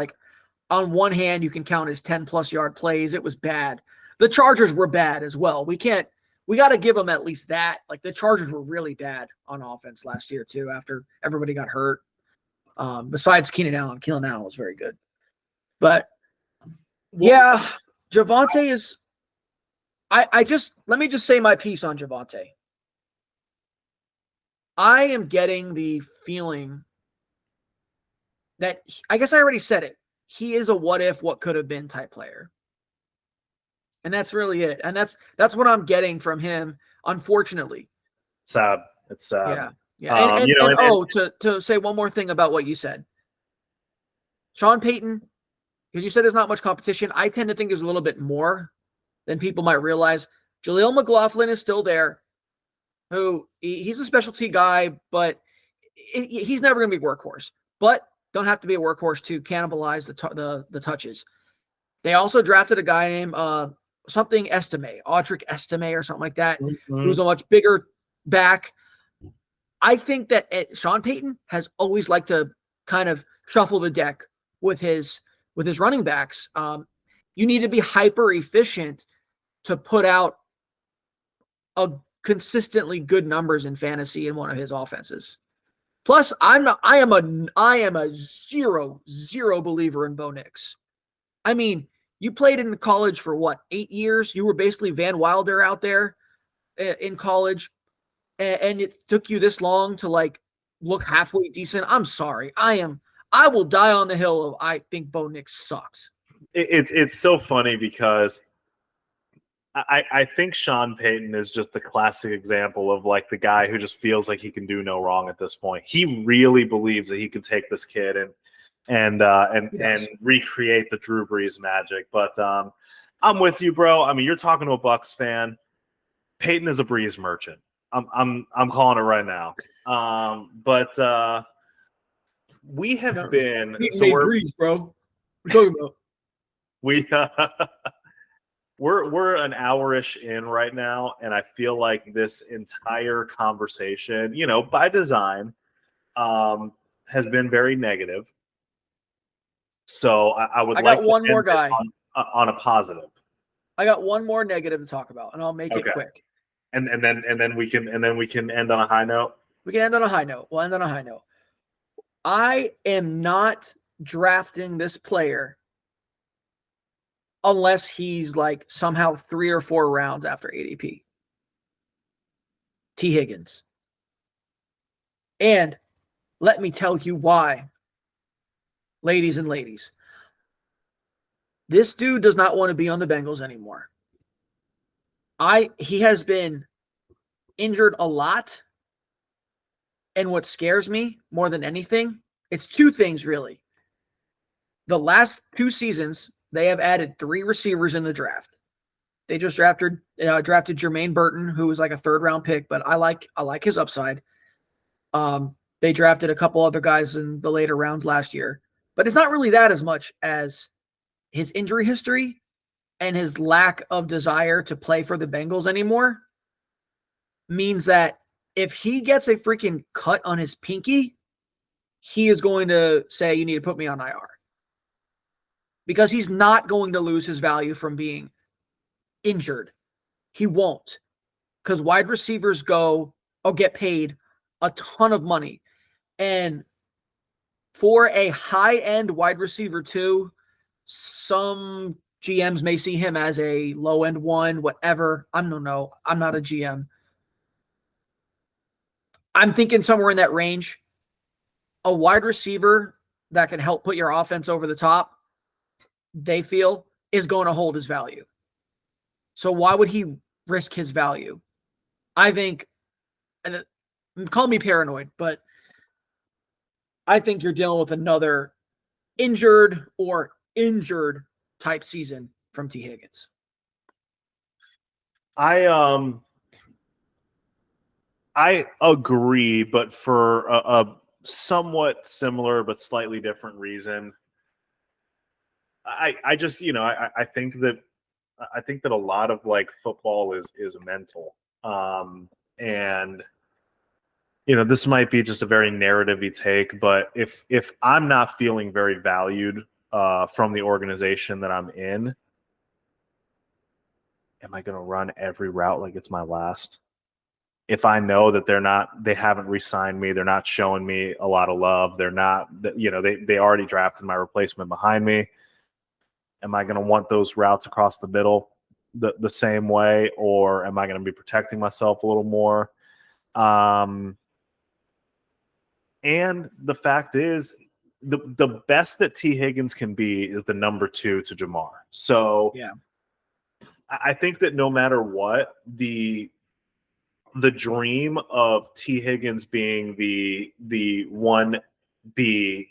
on one hand you can count his 10+ yard plays. It was bad. The Chargers were bad as well. We got to give them at least that. Like the Chargers were really bad on offense last year too after everybody got hurt. Besides Keenan Allen. Keenan Allen was very good. But yeah, Javonte is let me just say my piece on Javonte. I am getting the feeling that I guess I already said it. He is a what if, what could have been type player. And that's really it. And that's what I'm getting from him, unfortunately. Sad. It's sad. Yeah. To say one more thing about what you said. Sean Payton, because you said there's not much competition, I tend to think there's a little bit more than people might realize. Jaleel McLaughlin is still there, who he's a specialty guy, but he's never going to be a workhorse. But don't have to be a workhorse to cannibalize the touches. They also drafted a guy named something Estime, Audric Estime or something like that, who's a much bigger back. I think that Sean Payton has always liked to kind of shuffle the deck with his running backs. You need to be hyper efficient to put out a consistently good numbers in fantasy in one of his offenses. Plus, I am a zero believer in Bo Nix. I mean, you played in college for what, 8 years? You were basically Van Wilder out there in college, and it took you this long to look halfway decent. I'm sorry. I will die on the hill of I think Bo Nix sucks. It's so funny because I think Sean Payton is just the classic example of the guy who just feels like he can do no wrong at this point. He really believes that he can take this kid and recreate the Drew Brees magic. But I'm with you, bro. I mean, you're talking to a Bucks fan. Peyton is a Brees merchant. I'm calling it right now. But we have been Brees, bro. What are you talking about? We're an hour-ish in right now, and I feel like this entire conversation, by design, has been very negative. So I would like got one to more end guy on a positive. I got one more negative to talk about, and I'll make it quick. And then we can end on a high note. We can end on a high note. We'll end on a high note. I am not drafting this player unless he's like somehow 3 or 4 rounds after ADP. T. Higgins. And let me tell you why, ladies and ladies. This dude does not want to be on the Bengals anymore. He has been injured a lot. And what scares me more than anything, it's 2 things really. The last 2 seasons, they have added 3 receivers in the draft. They just drafted Jermaine Burton, who was like a 3rd-round pick, but I like his upside. They drafted a couple other guys in the later rounds last year, but it's not really that as much as his injury history and his lack of desire to play for the Bengals anymore means that if he gets a freaking cut on his pinky, he is going to say, you need to put me on IR. Because he's not going to lose his value from being injured. He won't. Because wide receivers get paid a ton of money. And for a high-end wide receiver too, some GMs may see him as a low-end one, whatever. I don't know. I'm not a GM. I'm thinking somewhere in that range. A wide receiver that can help put your offense over the top, they feel, is going to hold his value. So why would he risk his value? I think, and call me paranoid, but I think you're dealing with another injured type season from T. Higgins. I agree, but for a somewhat similar but slightly different reason. I just, I think that a lot of like football is mental. And this might be just a very narrative-y take, but if I'm not feeling very valued from the organization that I'm in, am I going to run every route like it's my last? If I know that they haven't re-signed me, they're not showing me a lot of love, they're not, they already drafted my replacement behind me, am I going to want those routes across the middle the same way, or am I going to be protecting myself a little more? And the fact is, the best that T. Higgins can be is the number 2 to Jamar. So yeah, I think that no matter what, the dream of T. Higgins being the 1B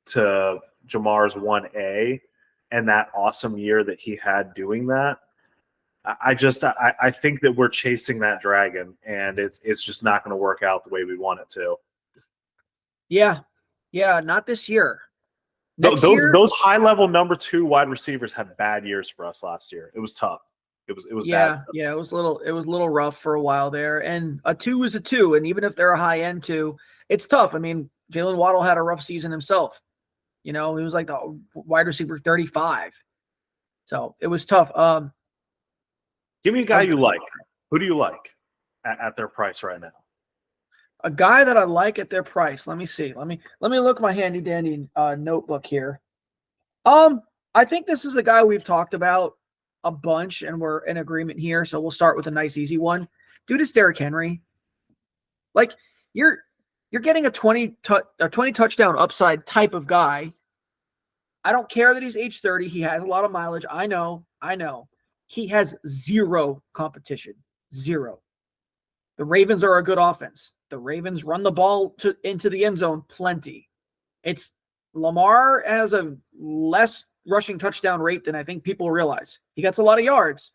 to Jamar's 1A, and that awesome year that he had doing that, I think that we're chasing that dragon, and it's just not going to work out the way we want it to. Yeah, not this year. Those high level number 2 wide receivers had bad years for us last year. It was tough. It was bad stuff. Yeah, it was a little rough for a while there. And a 2 is a 2, and even if they're a high end 2, it's tough. I mean, Jalen Waddle had a rough season himself. He was like the wide receiver 35. So it was tough. Give me a guy you like. Who do you like at their price right now? A guy that I like at their price. Let me see. Let me look my handy dandy notebook here. I think this is a guy we've talked about a bunch, and we're in agreement here. So we'll start with a nice, easy one. Dude, it's Derrick Henry. Like you're getting a 20 touchdown upside type of guy. I don't care that he's age 30. He has a lot of mileage. I know. He has zero competition. Zero. The Ravens are a good offense. The Ravens run the ball into the end zone plenty. It's Lamar has a less rushing touchdown rate than I think people realize. He gets a lot of yards.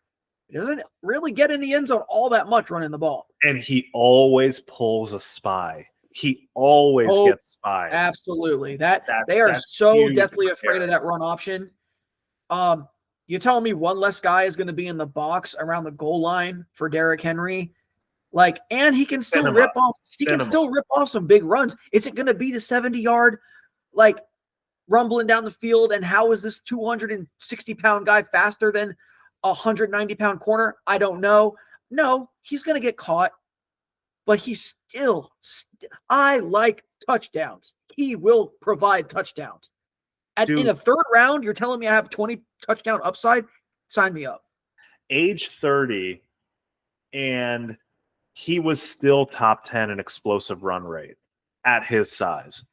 He doesn't really get in the end zone all that much running the ball. And he always pulls a spy. He always gets spied. Absolutely. They are so deathly afraid of that run option. You're telling me one less guy is going to be in the box around the goal line for Derrick Henry? And he can still rip off some big runs. Is it going to be the 70-yard, rumbling down the field? And how is this 260-pound guy faster than a 190-pound corner? I don't know. No, he's going to get caught. But he's still I like touchdowns. He will provide touchdowns. In the third round, you're telling me I have 20 touchdown upside? Sign me up. Age 30, and he was still top 10 in explosive run rate at his size.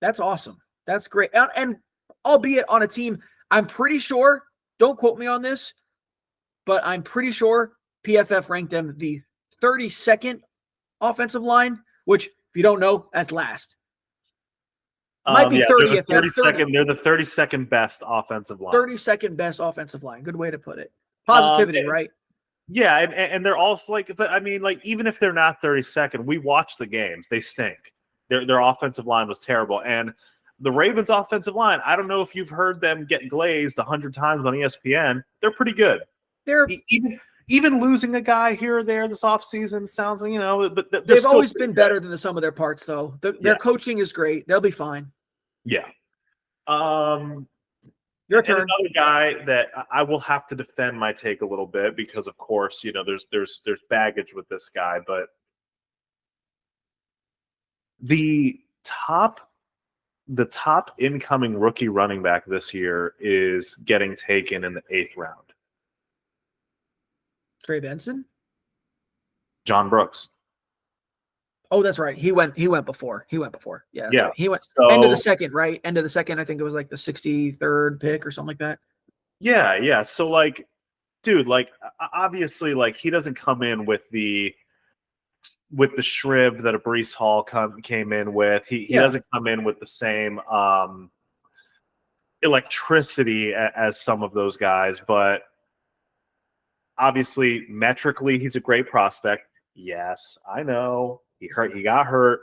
That's awesome. That's great. And albeit on a team, I'm pretty sure, don't quote me on this, but I'm pretty sure PFF ranked them the 32nd offensive line, which, if you don't know, that's last. Might be 30th. They're the 32nd best offensive line. 32nd best offensive line. Good way to put it. Positivity, right? Yeah, and they're also like, but I mean, like, even if they're not 32nd, we watch the games. They stink. Their offensive line was terrible. And the Ravens' offensive line, I don't know if you've heard them get glazed 100 times on ESPN. They're pretty good. They're even losing a guy here or there this offseason sounds, but they've always been better than the sum of their parts, though. Their coaching is great. They'll be fine. Yeah. Your turn. Another guy that I will have to defend my take a little bit because, of course, there's baggage with this guy, but the top incoming rookie running back this year is getting taken in the 8th round. Trey Benson? John Brooks. Oh, that's right. He went before. Yeah. Yeah. Right. He went so, end of the second, right? End of the second. I think it was like the 63rd pick or something like that. Yeah. So, like, dude, like, obviously, like, he doesn't come in with the shrib that a Breece Hall came in with. He doesn't come in with the same electricity as some of those guys, but obviously, metrically, he's a great prospect. Yes, I know. He got hurt.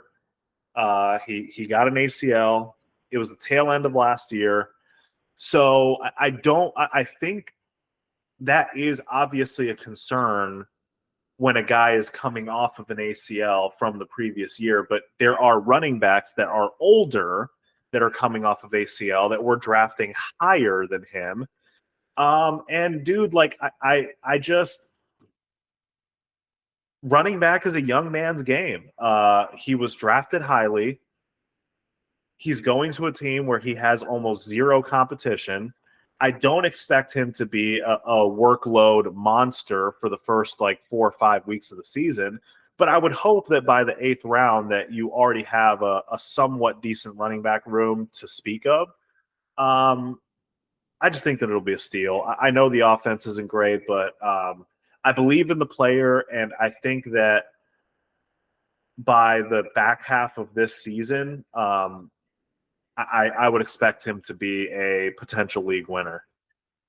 He got an ACL. It was the tail end of last year. So I think that is obviously a concern when a guy is coming off of an ACL from the previous year. But there are running backs that are older that are coming off of ACL that we're drafting higher than him. And dude, like I just running back is a young man's game. He was drafted highly. He's going to a team where he has almost zero competition. I don't expect him to be a workload monster for the first 4 or 5 weeks of the season, but I would hope that by the 8th round that you already have a somewhat decent running back room to speak of. I just think that it'll be a steal. I know the offense isn't great, but I believe in the player, and I think that by the back half of this season, I would expect him to be a potential league winner.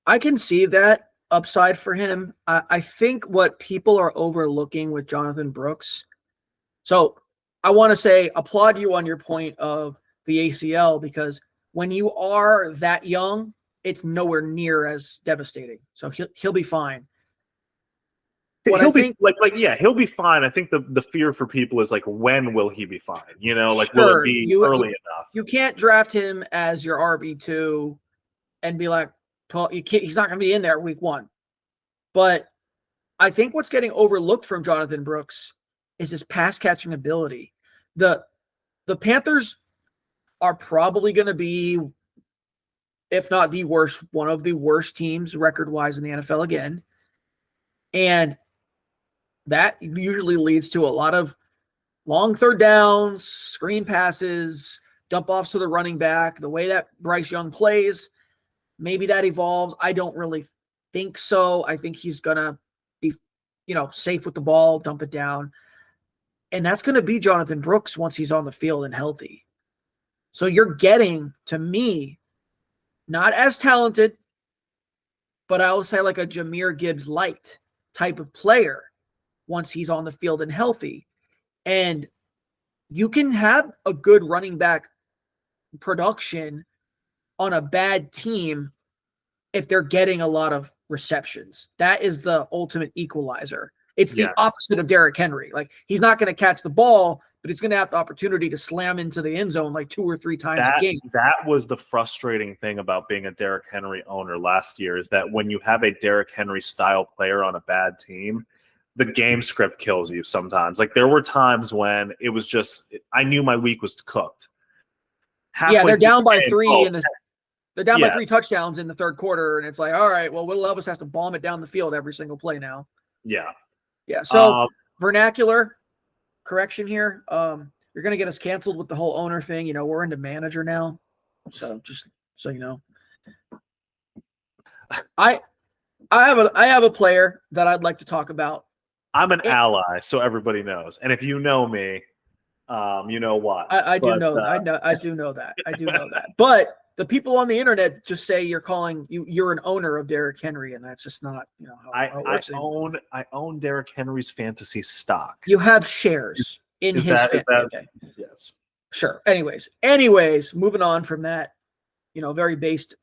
I can see that upside for him. I think what people are overlooking with Jonathan Brooks. So I want to say applaud you on your point of the ACL, because when you are that young, it's nowhere near as devastating. So he'll be fine. He'll be fine. I think the fear for people is when will he be fine? Will it be early enough? You can't draft him as your RB2 and be like, he's not going to be in there week 1. But I think what's getting overlooked from Jonathan Brooks is his pass catching ability. The Panthers are probably going to be, if not the worst, one of the worst teams record-wise in the NFL again. And that usually leads to a lot of long third downs, screen passes, dump offs to the running back. The way that Bryce Young plays, maybe that evolves. I don't really think so. I think he's going to be, safe with the ball, dump it down. And that's going to be Jonathan Brooks once he's on the field and healthy. So you're getting, to me, not as talented, but I will say like a Jahmyr Gibbs light type of player once he's on the field and healthy. And you can have a good running back production on a bad team if they're getting a lot of receptions. That is the ultimate equalizer. It's the opposite of Derrick Henry. He's not going to catch the ball, but he's going to have the opportunity to slam into the end zone 2 or 3 times a game. That was the frustrating thing about being a Derrick Henry owner last year, is that when you have a Derrick Henry style player on a bad team, the game script kills you sometimes. There were times when it was just, I knew my week was cooked. They're down by 3 They're down by 3 touchdowns in the third quarter, and it's like, all right, well, Will Levis has to bomb it down the field every single play now. Yeah. Yeah. So vernacular correction here. You're gonna get us canceled with the whole owner thing. We're into manager now. So just so you know. I have a player that I'd like to talk about. I'm an ally, so everybody knows. And if you know me, you know what. I do know that. But the people on the internet just say you're an owner of Derrick Henry, and that's just not how it works. I own Derrick Henry's fantasy stock. You have shares in his fantasy. Okay. Yes. Sure. Anyways, moving on from that, very based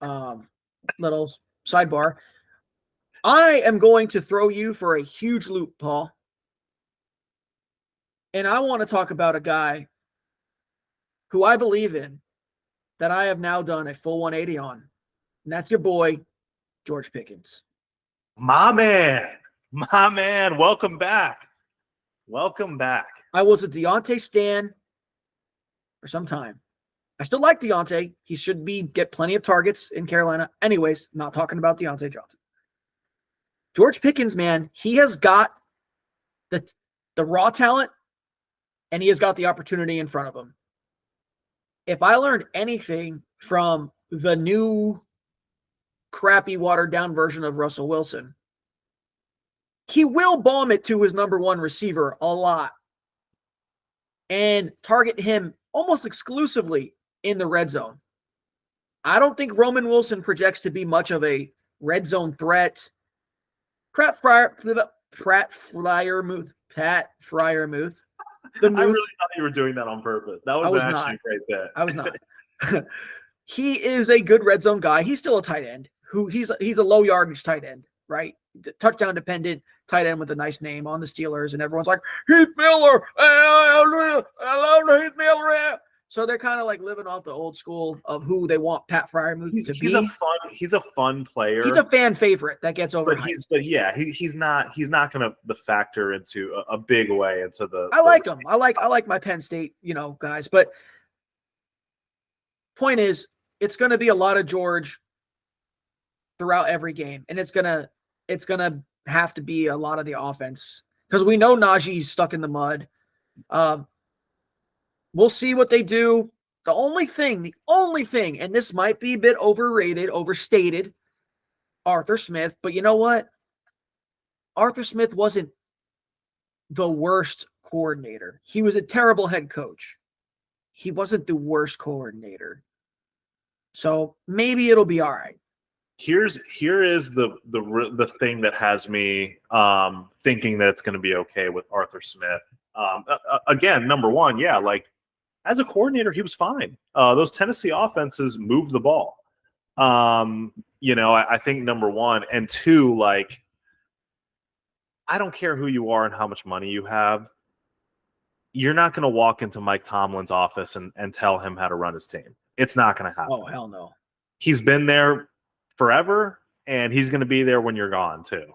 little sidebar. I am going to throw you for a huge loop, Paul. And I want to talk about a guy who I believe in, that I have now done a full 180 on. And that's your boy, George Pickens. My man. Welcome back. I was a Deontay stan for some time. I still like Deontay. He should get plenty of targets in Carolina. Anyways, not talking about Deontay Johnson. George Pickens, man, he has got the raw talent, and he has got the opportunity in front of him. If I learned anything from the new crappy watered down version of Russell Wilson, he will bomb it to his number one receiver a lot and target him almost exclusively in the red zone. I don't think Roman Wilson projects to be much of a red zone threat. Pat Fryermuth. I really thought you were doing that on purpose. That was actually a great bit. I was not. He is a good red zone guy. He's still a tight end. He's a low yardage tight end, right? Touchdown dependent tight end with a nice name on the Steelers, and everyone's like, Heath Miller. I love Heath Miller. So they're kind of like living off the old school of who they want Pat Fryermuth to be. He's a fun player. He's a fan favorite that gets over. He's not going to factor into a big way into the. I like him. I like my Penn State guys, but point is, it's going to be a lot of George throughout every game, and it's gonna have to be a lot of the offense because we know Najee's stuck in the mud. We'll see what they do. The only thing, and this might be a bit overstated, Arthur Smith, but you know what? Arthur Smith wasn't the worst coordinator. He was a terrible head coach. He wasn't the worst coordinator. So maybe it'll be all right. Here is the thing that has me thinking that it's going to be okay with Arthur Smith. Again, number one, as a coordinator, he was fine. Those Tennessee offenses moved the ball. I think number one, and two, I don't care who you are and how much money you have. You're not going to walk into Mike Tomlin's office and tell him how to run his team. It's not going to happen. Oh, hell no. He's been there forever, and he's going to be there when you're gone too.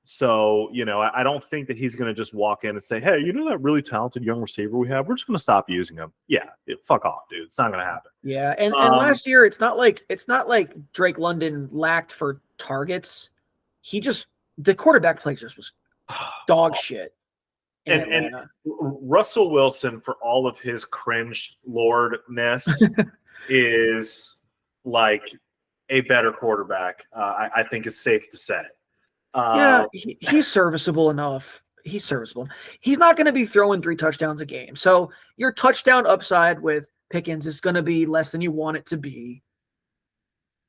So, I don't think that he's going to just walk in and say, hey, that really talented young receiver we have? We're just going to stop using him. Yeah, fuck off, dude. It's not going to happen. Yeah, and last year, it's not like Drake London lacked for targets. The quarterback play just was dog shit. And Russell Wilson, for all of his cringe lordness, is like a better quarterback. I think it's safe to say. He's serviceable enough. He's serviceable. He's not going to be throwing 3 touchdowns a game. So your touchdown upside with Pickens is going to be less than you want it to be.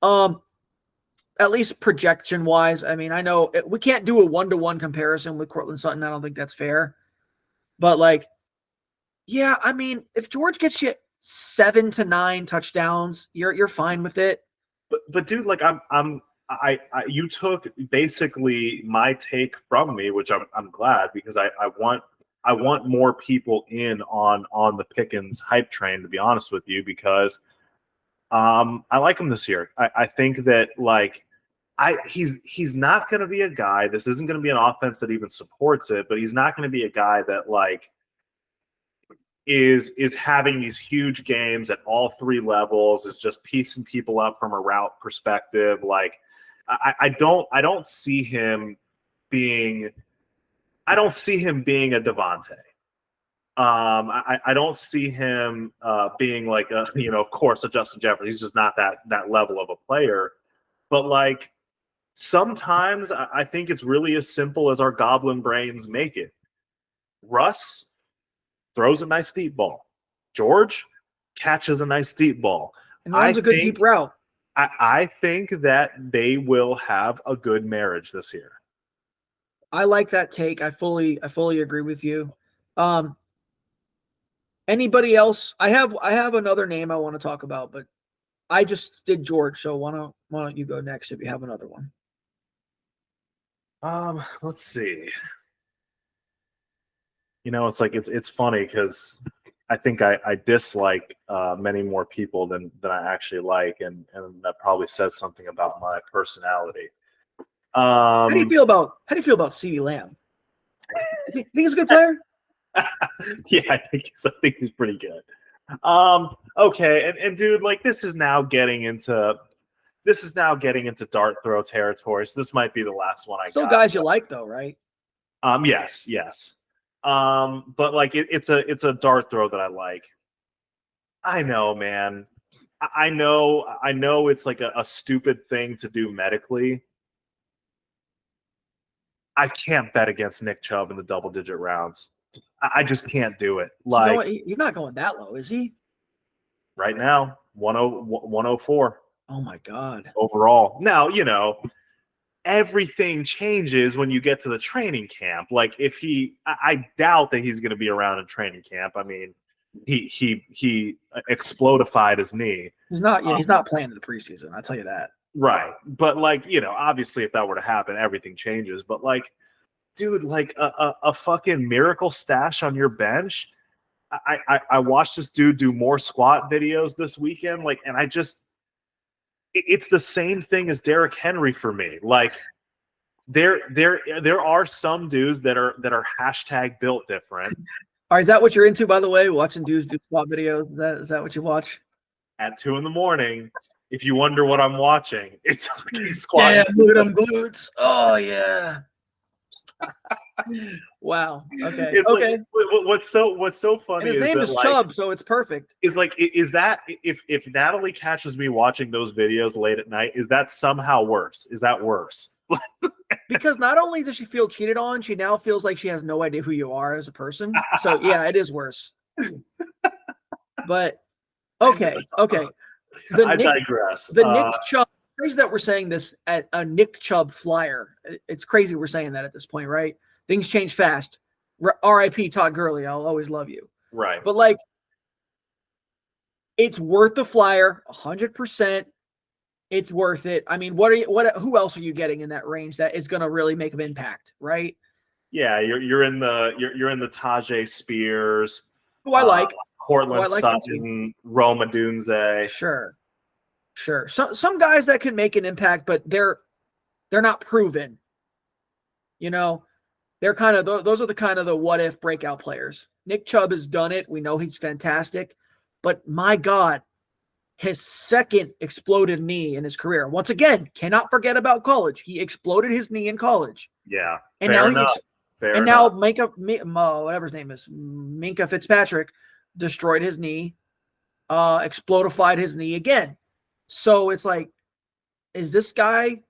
At least projection wise. I mean, I know we can't do a 1-to-1 comparison with Cortland Sutton. I don't think that's fair. But if George gets you 7 to 9 touchdowns, you're fine with it. But dude, you took basically my take from me, which I'm glad, because I want more people in on the Pickens hype train, to be honest with you, because I like him this year. I think that he's not going to be a guy. This isn't going to be an offense that even supports it, but he's not going to be a guy that is having these huge games at all three levels, is just piecing people up from a route perspective. Like I don't see him being a Devontae. I don't see him being like a, of course, a Justin Jefferson. He's just not that level of a player. But like sometimes I think it's really as simple as our goblin brains make it. Russ throws a nice deep ball. George catches a nice deep ball. And runs a good deep route. I think that they will have a good marriage this year. I like that take. I fully agree with you. Anybody else? I have another name I want to talk about, but I just did George, so why don't you go next if you have another one? Let's see. It's funny because I think I dislike many more people than I actually like, and that probably says something about my personality. How do you feel about CeeDee Lamb? You think he's a good player? Yeah, I think he's pretty good. Okay, and dude, like this is now getting into dart throw territory. So this might be the last one I Still got. guys you like though, right? Yes. But like it's a dart throw that I like. I know, man. I know it's like a stupid thing to do medically. I can't bet against Nick Chubb in the double-digit rounds. I just can't do it. Like he's not going that low, is he? Right now, 104. Oh my God. Overall. Now, everything changes when you get to the training camp. Like I doubt that he's going to be around in training camp. I mean, he explodified his knee. He's not playing in the preseason. I'll tell you that. Right. But like, obviously if that were to happen, everything changes. But like, dude, like a fucking miracle stash on your bench. I watched this dude do more squat videos this weekend. Like, and it's the same thing as Derrick Henry for me. Like there are some dudes that are hashtag built different. All right, is that what you're into, by the way? Watching dudes do squat videos? Is that what you watch? At 2 a.m, if you wonder what I'm watching, it's squat. Damn, look at them glutes. Oh yeah. Wow. Okay. It's okay. Like, what's so funny? And his name is Chubb, so it's perfect. Is that if Natalie catches me watching those videos late at night, is that somehow worse? Is that worse? Because not only does she feel cheated on, she now feels like she has no idea who you are as a person. So yeah, it is worse. But okay. I digress. Nick Chubb. Crazy that we're saying this at a Nick Chubb flyer. It's crazy we're saying that at this point, right? Things change fast. R.I.P. Todd Gurley. I'll always love you. Right. But like, it's worth the flyer, 100%. It's worth it. I mean, who else are you getting in that range that is going to really make an impact, right? Yeah, you're in the Tajay Spears, who I like, Cortland Sutton, Rome Odunze. Sure. Some guys that can make an impact, but they're not proven. They're kind of those are the kind of the what if breakout players. Nick Chubb has done it. We know he's fantastic, but my God, his second exploded knee in his career. Once again, cannot forget about college. He exploded his knee in college. Yeah, and now whatever his name is, Minka Fitzpatrick, destroyed his knee, explodified his knee again. So it's like, is this guy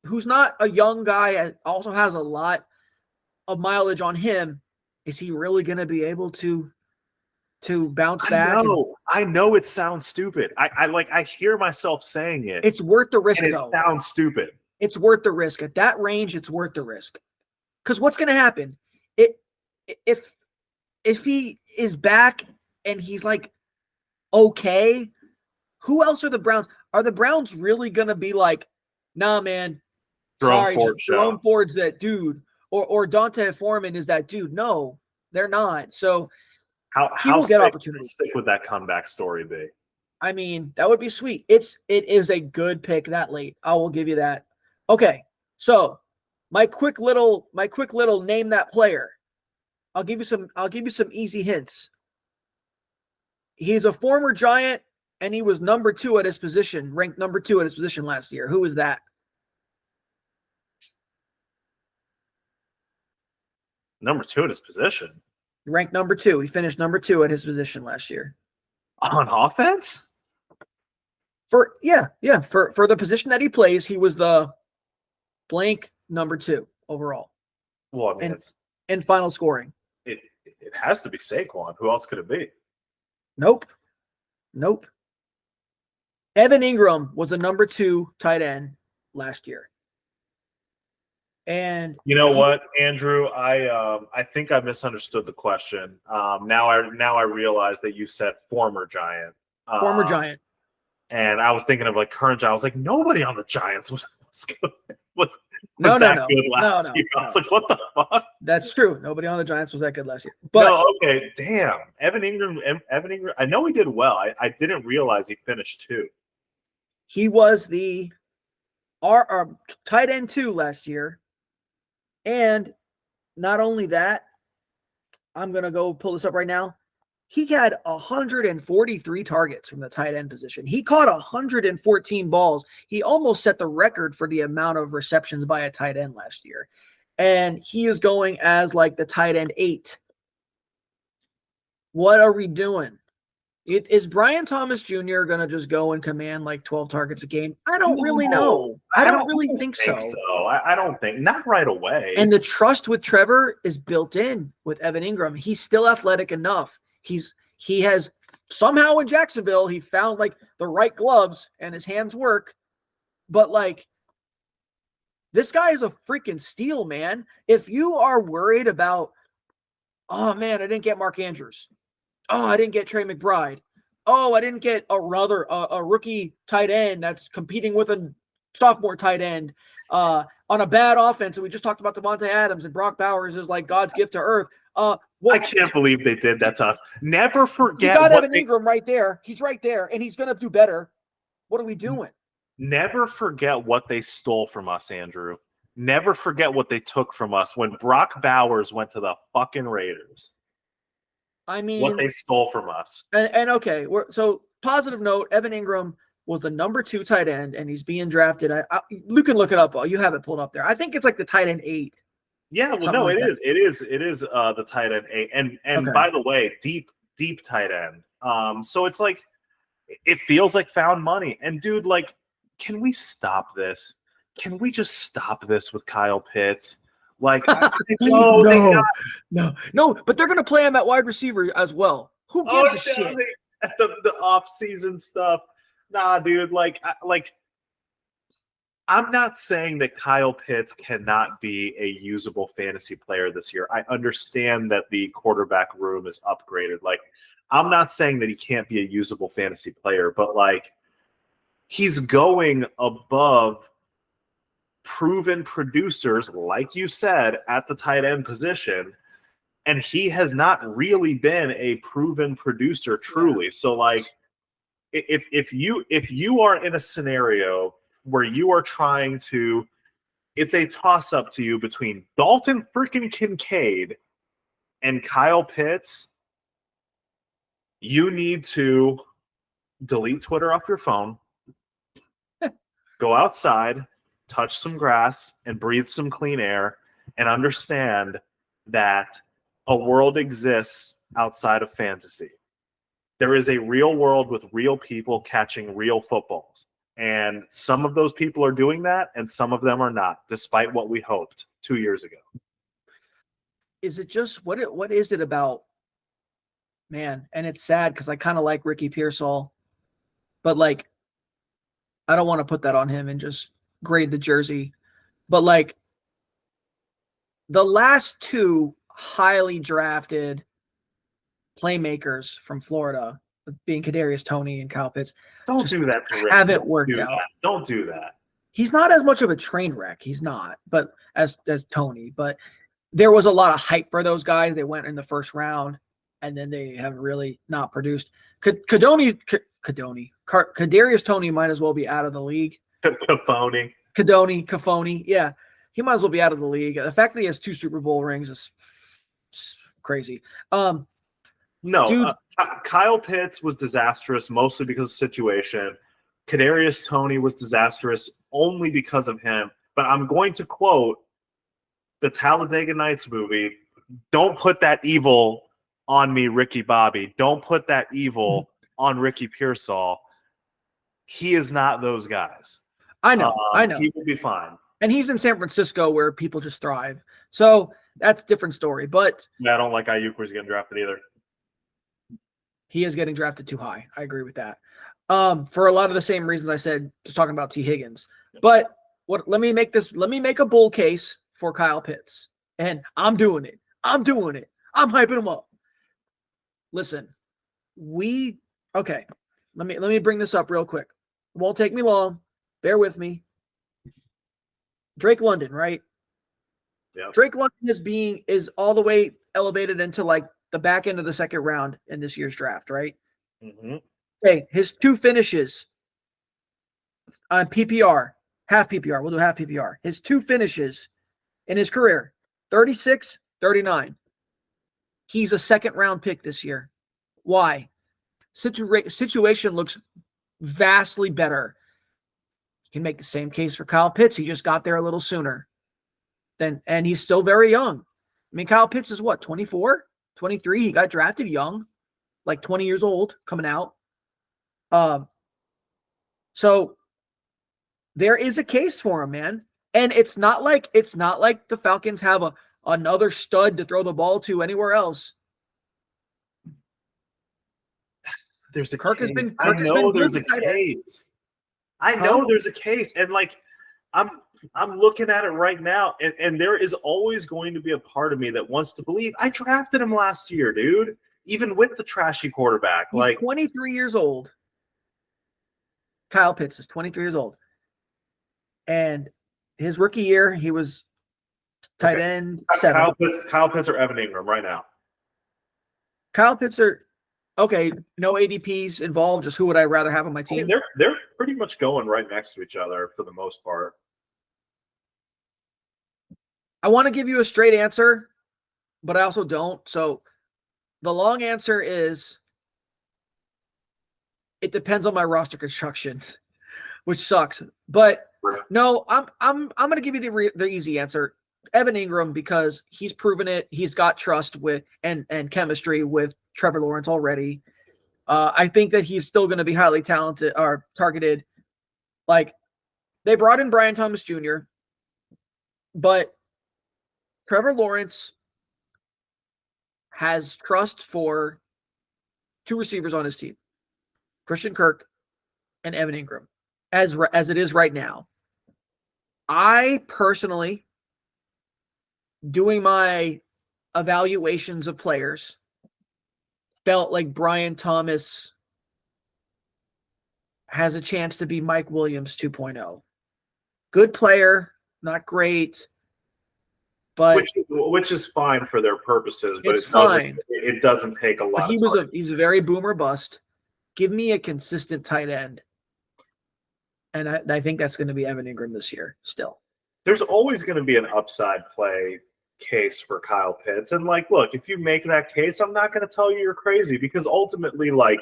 who's not a young guy, also has a lot of mileage on him, is he really going to be able to bounce back? I know it sounds stupid. I hear myself saying it. It's worth the risk. And it sounds stupid. It's worth the risk. At that range, it's worth the risk. Because what's going to happen? If he is back and he's like, okay, who else are the Browns? Are the Browns really going to be like, nah, man, Jerome Ford's that dude, or Dante Foreman is that dude? No, they're not. So how will get opportunities. Sick would that comeback story be? I mean, that would be sweet. It is a good pick that late. I will give you that. Okay, so my quick little name that player. I'll give you some easy hints. He's a former Giant, and he was number 2 at his position, ranked number 2 at his position last year. Who was that? Number 2 at his position. Ranked number 2. He finished number 2 at his position last year. On offense? For the position that he plays, he was the blank number 2 overall. Well, I mean, in final scoring. It has to be Saquon. Who else could it be? Nope. Evan Ingram was the number 2 tight end last year. And you know what, Andrew? I think I misunderstood the question. Now I realize that you said former Giant. Former Giant. And I was thinking of like current Giant. I was like, nobody on the Giants was good last year. I was like, what the fuck? That's true. Nobody on the Giants was that good last year. But no, okay, damn. Evan Ingram. I know he did well. I didn't realize he finished 2. He was our tight end 2 last year. And not only that, I'm going to go pull this up right now. He had 143 targets from the tight end position. He caught 114 balls. He almost set the record for the amount of receptions by a tight end last year. And he is going as like the tight end 8. What are we doing? Is Brian Thomas Jr. going to just go and command like 12 targets a game? I don't really know. I don't really think so. I don't think. Not right away. And the trust with Trevor is built in with Evan Ingram. He's still athletic enough. He has somehow in Jacksonville, he found like the right gloves and his hands work. But like, this guy is a freaking steal, man. If you are worried about, oh man, I didn't get Mark Andrews. Oh, I didn't get Trey McBride. Oh, I didn't get a rookie tight end that's competing with a sophomore tight end on a bad offense. And we just talked about Devontae Adams, and Brock Bowers is like God's gift to earth. I can't believe they did that to us. Never forget. You got Evan Ingram right there. He's right there, and he's going to do better. What are we doing? Never forget what they stole from us, Andrew. Never forget what they took from us when Brock Bowers went to the fucking Raiders. I mean, what they stole from us. And okay, so positive note, Evan Ingram was the number 2 tight end, and he's being drafted. You can look it up. You have it pulled up there. I think it's like the tight end 8. Yeah, well, no, like it is the tight end 8, and okay. By the way, deep tight end. So it's like it feels like found money. And dude, like, can we stop this? Can we just stop this with Kyle Pitts? Like, no, but they're going to play him at wide receiver as well. Who gives a shit? The offseason stuff. Nah, dude, I'm not saying that Kyle Pitts cannot be a usable fantasy player this year. I understand that the quarterback room is upgraded. Like, I'm not saying that he can't be a usable fantasy player, but like, he's going above proven producers, like you said, at the tight end position, and he has not really been a proven producer truly. So like, if you are in a scenario where you are trying to, it's a toss up to you between Dalton freaking Kincaid and Kyle Pitts, you need to delete Twitter off your phone, go outside, touch some grass, and breathe some clean air, and understand that a world exists outside of fantasy. There is a real world with real people catching real footballs. And some of those people are doing that, and some of them are not, despite what we hoped 2 years ago. Is it just, what is it about, man? And it's sad because I kind of like Ricky Pearsall, but like, I don't want to put that on him and just grade the jersey. But like, the last 2 highly drafted playmakers from Florida, being Kadarius Toney and Kyle Pitts, don't do that to Ricky. Haven't worked out. Don't do that. He's not as much of a train wreck. He's not, but as Toney. But there was a lot of hype for those guys. They went in the first round, and then they have really not produced. Kadarius Toney might as well be out of the league. Kafoni, yeah, he might as well be out of the league. The fact that he has 2 Super Bowl rings is crazy. No, Dude. Kyle Pitts was disastrous mostly because of the situation. Kadarius Toney was disastrous only because of him. But I'm going to quote the Talladega Nights movie, "Don't put that evil on me, Ricky Bobby. Don't put that evil on Ricky Pearsall. He is not those guys. I know. He will be fine." And he's in San Francisco where people just thrive. So that's a different story. But I don't like Ayuk where he's getting drafted either. He is getting drafted too high. I agree with that. For a lot of the same reasons I said, just talking about T. Higgins. But let me make a bull case for Kyle Pitts. And I'm doing it. I'm hyping him up. Listen, okay. Let me bring this up real quick. It won't take me long. Bear with me. Drake London, right? Yeah. Drake London is all the way elevated into like the back end of the second round in this year's draft, right? Mm-hmm. Okay, his 2 finishes on PPR, half PPR, we'll do half PPR. His 2 finishes in his career, 36, 39. He's a second round pick this year. Why? Situation looks vastly better. You can make the same case for Kyle Pitts. He just got there a little sooner. And he's still very young. I mean, Kyle Pitts is what, 24, 23? He got drafted young, like 20 years old coming out. So there is a case for him, man. And it's not like the Falcons have another stud to throw the ball to anywhere else. There's a Kirk case. has been. I know there's a case. I know there's a case, and like I'm looking at it right now, and there is always going to be a part of me that wants to believe. I drafted him last year, dude. Even with the trashy quarterback, He's 23 years old. Kyle Pitts is 23 years old, and his rookie year he was tight end 7. Kyle Pitts or Evan Ingram right now. Kyle Pitts are okay. No ADPs involved. Just who would I rather have on my team? I mean, they're pretty much going right next to each other for the most part. I want to give you a straight answer, but I also don't. So the long answer is it depends on my roster construction, which sucks. But no, I'm going to give you the easy answer. Evan Ingram, because he's proven it. He's got trust with and chemistry with Trevor Lawrence already. I think that he's still going to be highly talented or targeted. Like, they brought in Brian Thomas Jr., but Trevor Lawrence has trust for 2 receivers on his team, Christian Kirk and Evan Ingram, as it is right now. I personally, doing my evaluations of players, felt like Brian Thomas has a chance to be Mike Williams 2.0. Good player, not great, but which is fine for their purposes. But it doesn't take a lot. He's a very boomer bust. Give me a consistent tight end, and I think that's going to be Evan Ingram this year. Still, there's always going to be an upside play case for Kyle Pitts. And like, look, if you make that case, I'm not going to tell you you're crazy, because ultimately, like,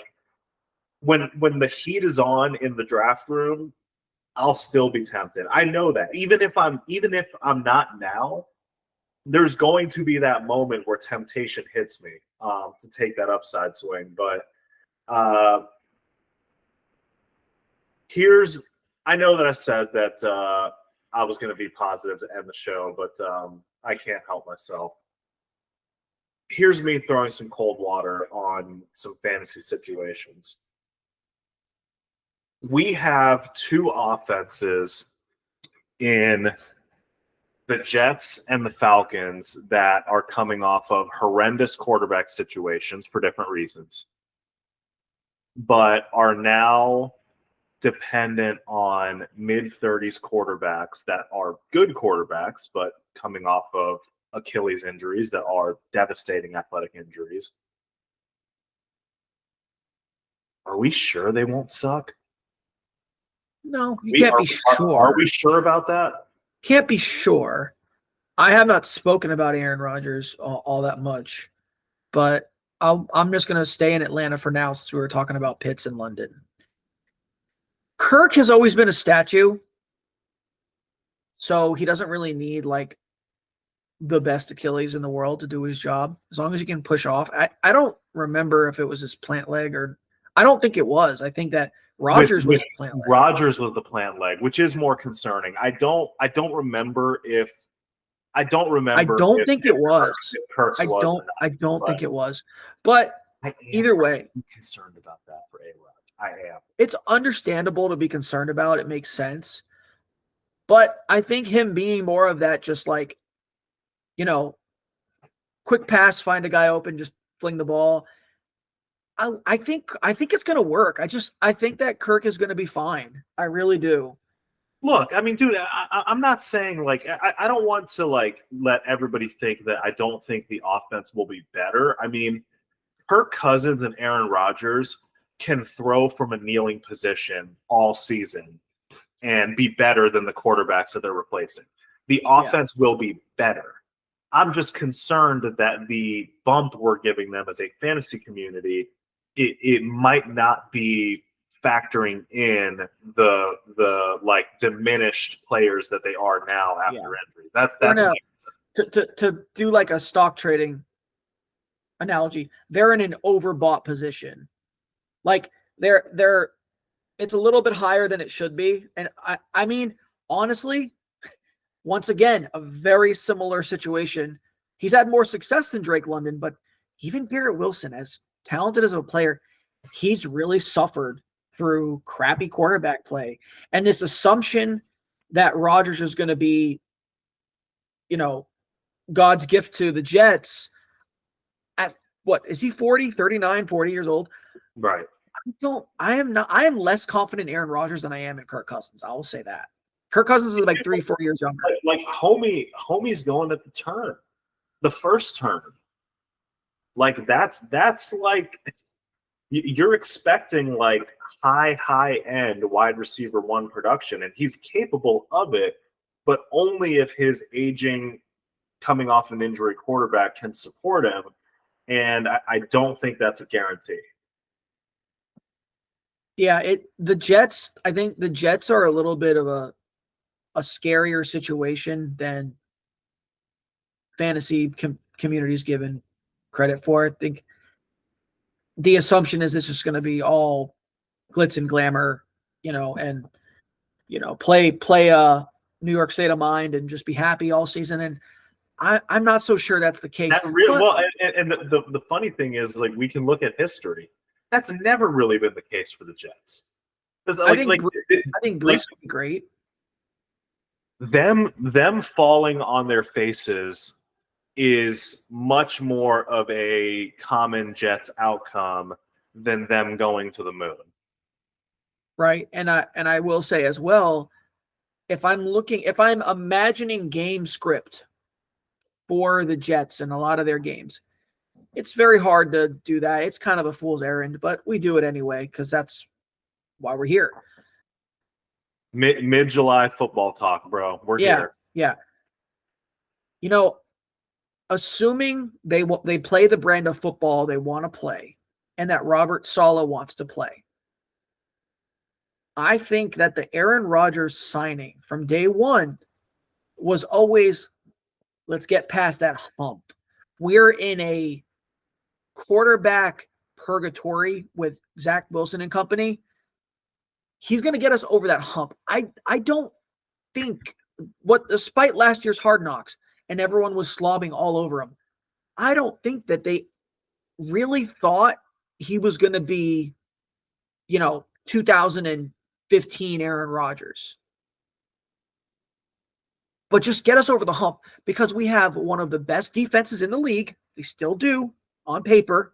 when the heat is on in the draft room, I'll still be tempted. I know that. Even if I'm not now, there's going to be that moment where temptation hits me to take that upside swing. But I know that I said that I was going to be positive to end the show, but I can't help myself. Here's me throwing some cold water on some fantasy situations. We have 2 offenses in the Jets and the Falcons that are coming off of horrendous quarterback situations for different reasons, but are now dependent on mid-30s quarterbacks that are good quarterbacks, but coming off of Achilles injuries that are devastating athletic injuries. Are we sure they won't suck? No, you can't be sure. Are we sure about that? Can't be sure. I have not spoken about Aaron Rodgers all that much, but I'm just going to stay in Atlanta for now since we were talking about Pitts in London. Kirk has always been a statue, so he doesn't really need like the best Achilles in the world to do his job. As long as he can push off. I don't remember if it was his plant leg or I don't think it was. I think that Rodgers was with the plant leg. Rodgers was the plant leg, which is more concerning. I don't remember if I don't think it was. Kirk's was or not, I don't think it was. But either way, I'm concerned about that for A-Rod. I am. It's understandable to be concerned about. It makes sense. But I think him being more of that just like, quick pass, find a guy open, just fling the ball. I think it's going to work. I think that Kirk is going to be fine. I really do. Look, I mean, dude, I'm not saying like I don't want to like let everybody think that I don't think the offense will be better. I mean, Kirk Cousins and Aaron Rodgers can throw from a kneeling position all season and be better than the quarterbacks that they're replacing. The offense will be better. I'm just concerned that the bump we're giving them as a fantasy community, it might not be factoring in the like diminished players that they are now after injuries. That's to do like a stock trading analogy. They're in an overbought position. Like they're it's a little bit higher than it should be. And I mean, honestly, once again, a very similar situation. He's had more success than Drake London, but even Garrett Wilson, as talented as a player, he's really suffered through crappy quarterback play. And this assumption that Rodgers is going to be, God's gift to the Jets at what is he 40, 39, 40 years old? Right. I am less confident in Aaron Rodgers than I am in Kirk Cousins. I will say that. Kirk Cousins is like 3-4 years younger. Like homie's going at the turn, the first turn. Like that's like you're expecting like high end wide receiver one production, and he's capable of it, but only if his aging, coming off an injury quarterback can support him. And I don't think that's a guarantee. Yeah, I think the Jets are a little bit of a scarier situation than fantasy communities given credit for. I think the assumption is this is going to be all glitz and glamour, and play a New York State of mind and just be happy all season. And I'm not so sure that's the case. And the funny thing is, like, we can look at history. That's never really been the case for the Jets. I think Bruce would be great. Them falling on their faces is much more of a common Jets outcome than them going to the moon. Right. And I will say as well, if I'm imagining game script for the Jets and a lot of their games, it's very hard to do that. It's kind of a fool's errand, but we do it anyway because that's why we're here. Mid-July football talk, bro. We're here. Yeah. Assuming they play the brand of football they want to play and that Robert Saleh wants to play, I think that the Aaron Rodgers signing from day one was always, let's get past that hump. We're in a quarterback purgatory with Zach Wilson and company. He's going to get us over that hump. I don't think despite last year's Hard Knocks and everyone was slobbing all over him, I don't think that they really thought he was going to be, 2015 Aaron Rodgers. But just get us over the hump because we have one of the best defenses in the league. They still do on paper.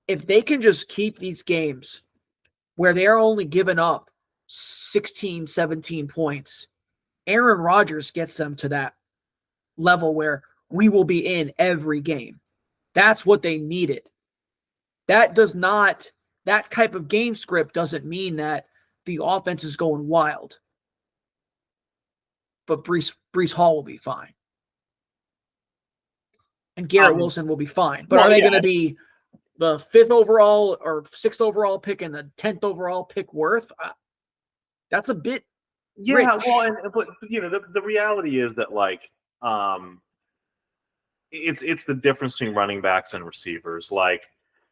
If they can just keep these games where they're only giving up 16, 17 points, Aaron Rodgers gets them to that level where we will be in every game. That's what they needed. That type of game script doesn't mean that the offense is going wild. But Breece Hall will be fine. And Garrett Wilson will be fine. But are they going to be the 5th overall or 6th overall pick and the 10th overall pick worth? That's a bit rich. Well, but the reality is that like it's the difference between running backs and receivers. Like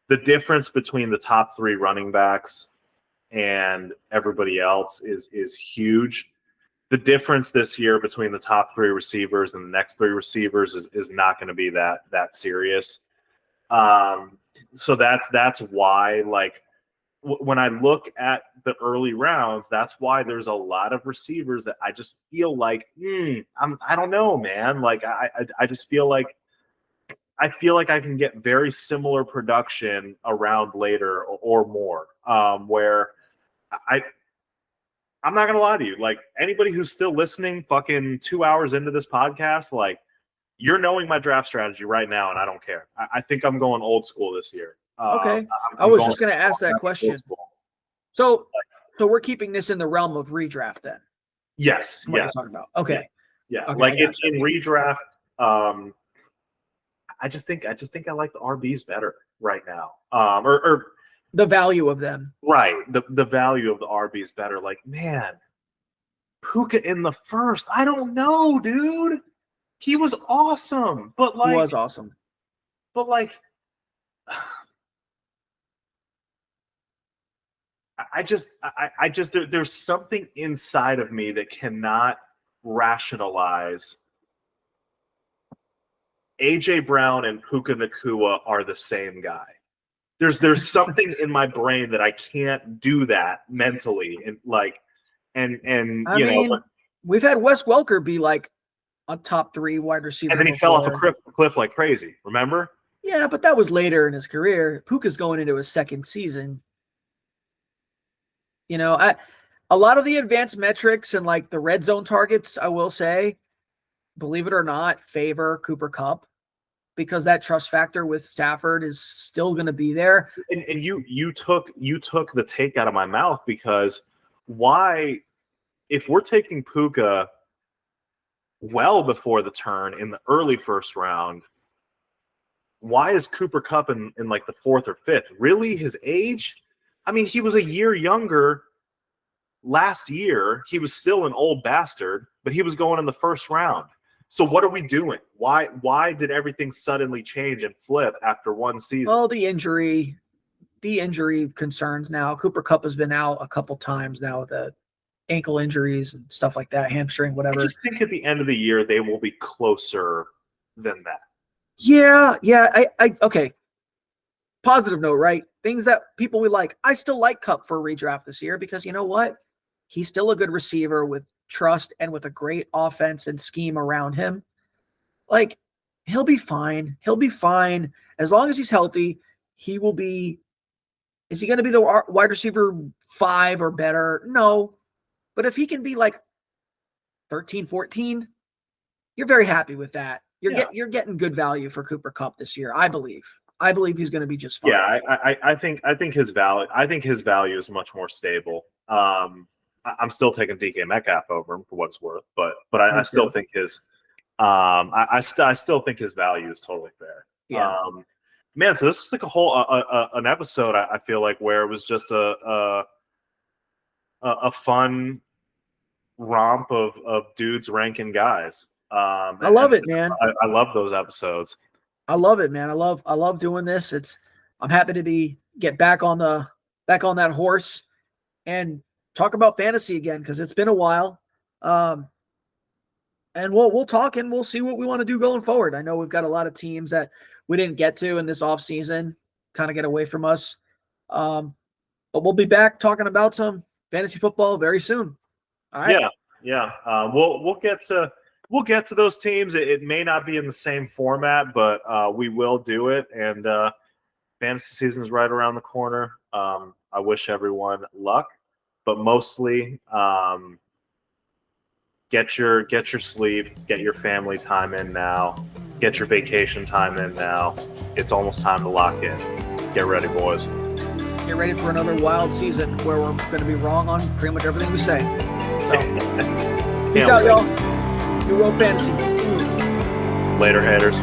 the difference between the top 3 running backs and everybody else is huge. The difference this year between the top 3 receivers and the next 3 receivers is not going to be that serious. So that's why, like, when I look at the early rounds, that's why there's a lot of receivers that I just feel like, I don't know, man. Like, I just feel like I can get very similar production around later or more, where I'm not gonna lie to you. Like, anybody who's still listening, fucking 2 hours into this podcast, like, you're knowing my draft strategy right now, and I don't care. I think I'm going old school this year. Okay, I was just gonna ask that question. So we're keeping this in the realm of redraft then. Yes. What you're talking about? Okay. Yeah. Okay, like in redraft, I just think I like the RBs better right now. Or the value of them. Right. The value of the RB is better. Like, man, Puka in the first. I don't know, dude. He was awesome. But like, he was awesome. But like, I just there's something inside of me that cannot rationalize AJ Brown and Puka Nacua are the same guy. There's something in my brain that I can't do that mentally, and like, and I mean, we've had Wes Welker be like a top 3 wide receiver, and then he fell off a cliff like crazy. Remember? Yeah, but that was later in his career. Puka's going into his 2nd season. A lot of the advanced metrics and like the red zone targets, I will say, believe it or not, favor Cooper Kupp, because that trust factor with Stafford is still going to be there. And you took the take out of my mouth, because why, if we're taking Puka well before the turn in the early first round, why is Cooper Kupp in like the 4th or 5th? Really, his age? I mean, he was a year younger last year. He was still an old bastard, but he was going in the 1st round. So what are we doing? Why did everything suddenly change and flip after one season? Well, the injury concerns now. Cooper Kupp has been out a couple times now with the ankle injuries and stuff like that, hamstring, whatever. I just think at the end of the year they will be closer than that. Yeah. Okay. Positive note, right? Things that people we like. I still like Kupp for redraft this year, because you know what? He's still a good receiver with trust and with a great offense and scheme around him. Like, he'll be fine. He'll be fine as long as he's healthy. He will be. Is he going to be the wide receiver 5 or better? No. But if he can be like 13, 14, you're very happy with that. You're getting good value for Cooper Kupp this year, I believe. I believe he's going to be just fine. Yeah, I think his value is much more stable. I'm still taking DK Metcalf over him for what it's worth, but I still think his I still think his value is totally fair. Yeah. Man, so this is like a whole an episode. I feel like where it was just a fun romp of dudes ranking guys. I love it, man. I love those episodes. I love it, man. I love doing this. I'm happy to get back on that horse and talk about fantasy again, because it's been a while. And we'll talk and we'll see what we want to do going forward. I know we've got a lot of teams that we didn't get to in this offseason, kind of get away from us. But we'll be back talking about some fantasy football very soon. All right. Yeah. We'll get to those teams. It may not be in the same format, but we will do it. And fantasy season is right around the corner. I wish everyone luck, but mostly get your sleep, get your family time in now, get your vacation time in now. It's almost time to lock in. Get ready, boys. Get ready for another wild season where we're going to be wrong on pretty much everything we say. So, peace out, y'all. New World Fantasy. Later, haters.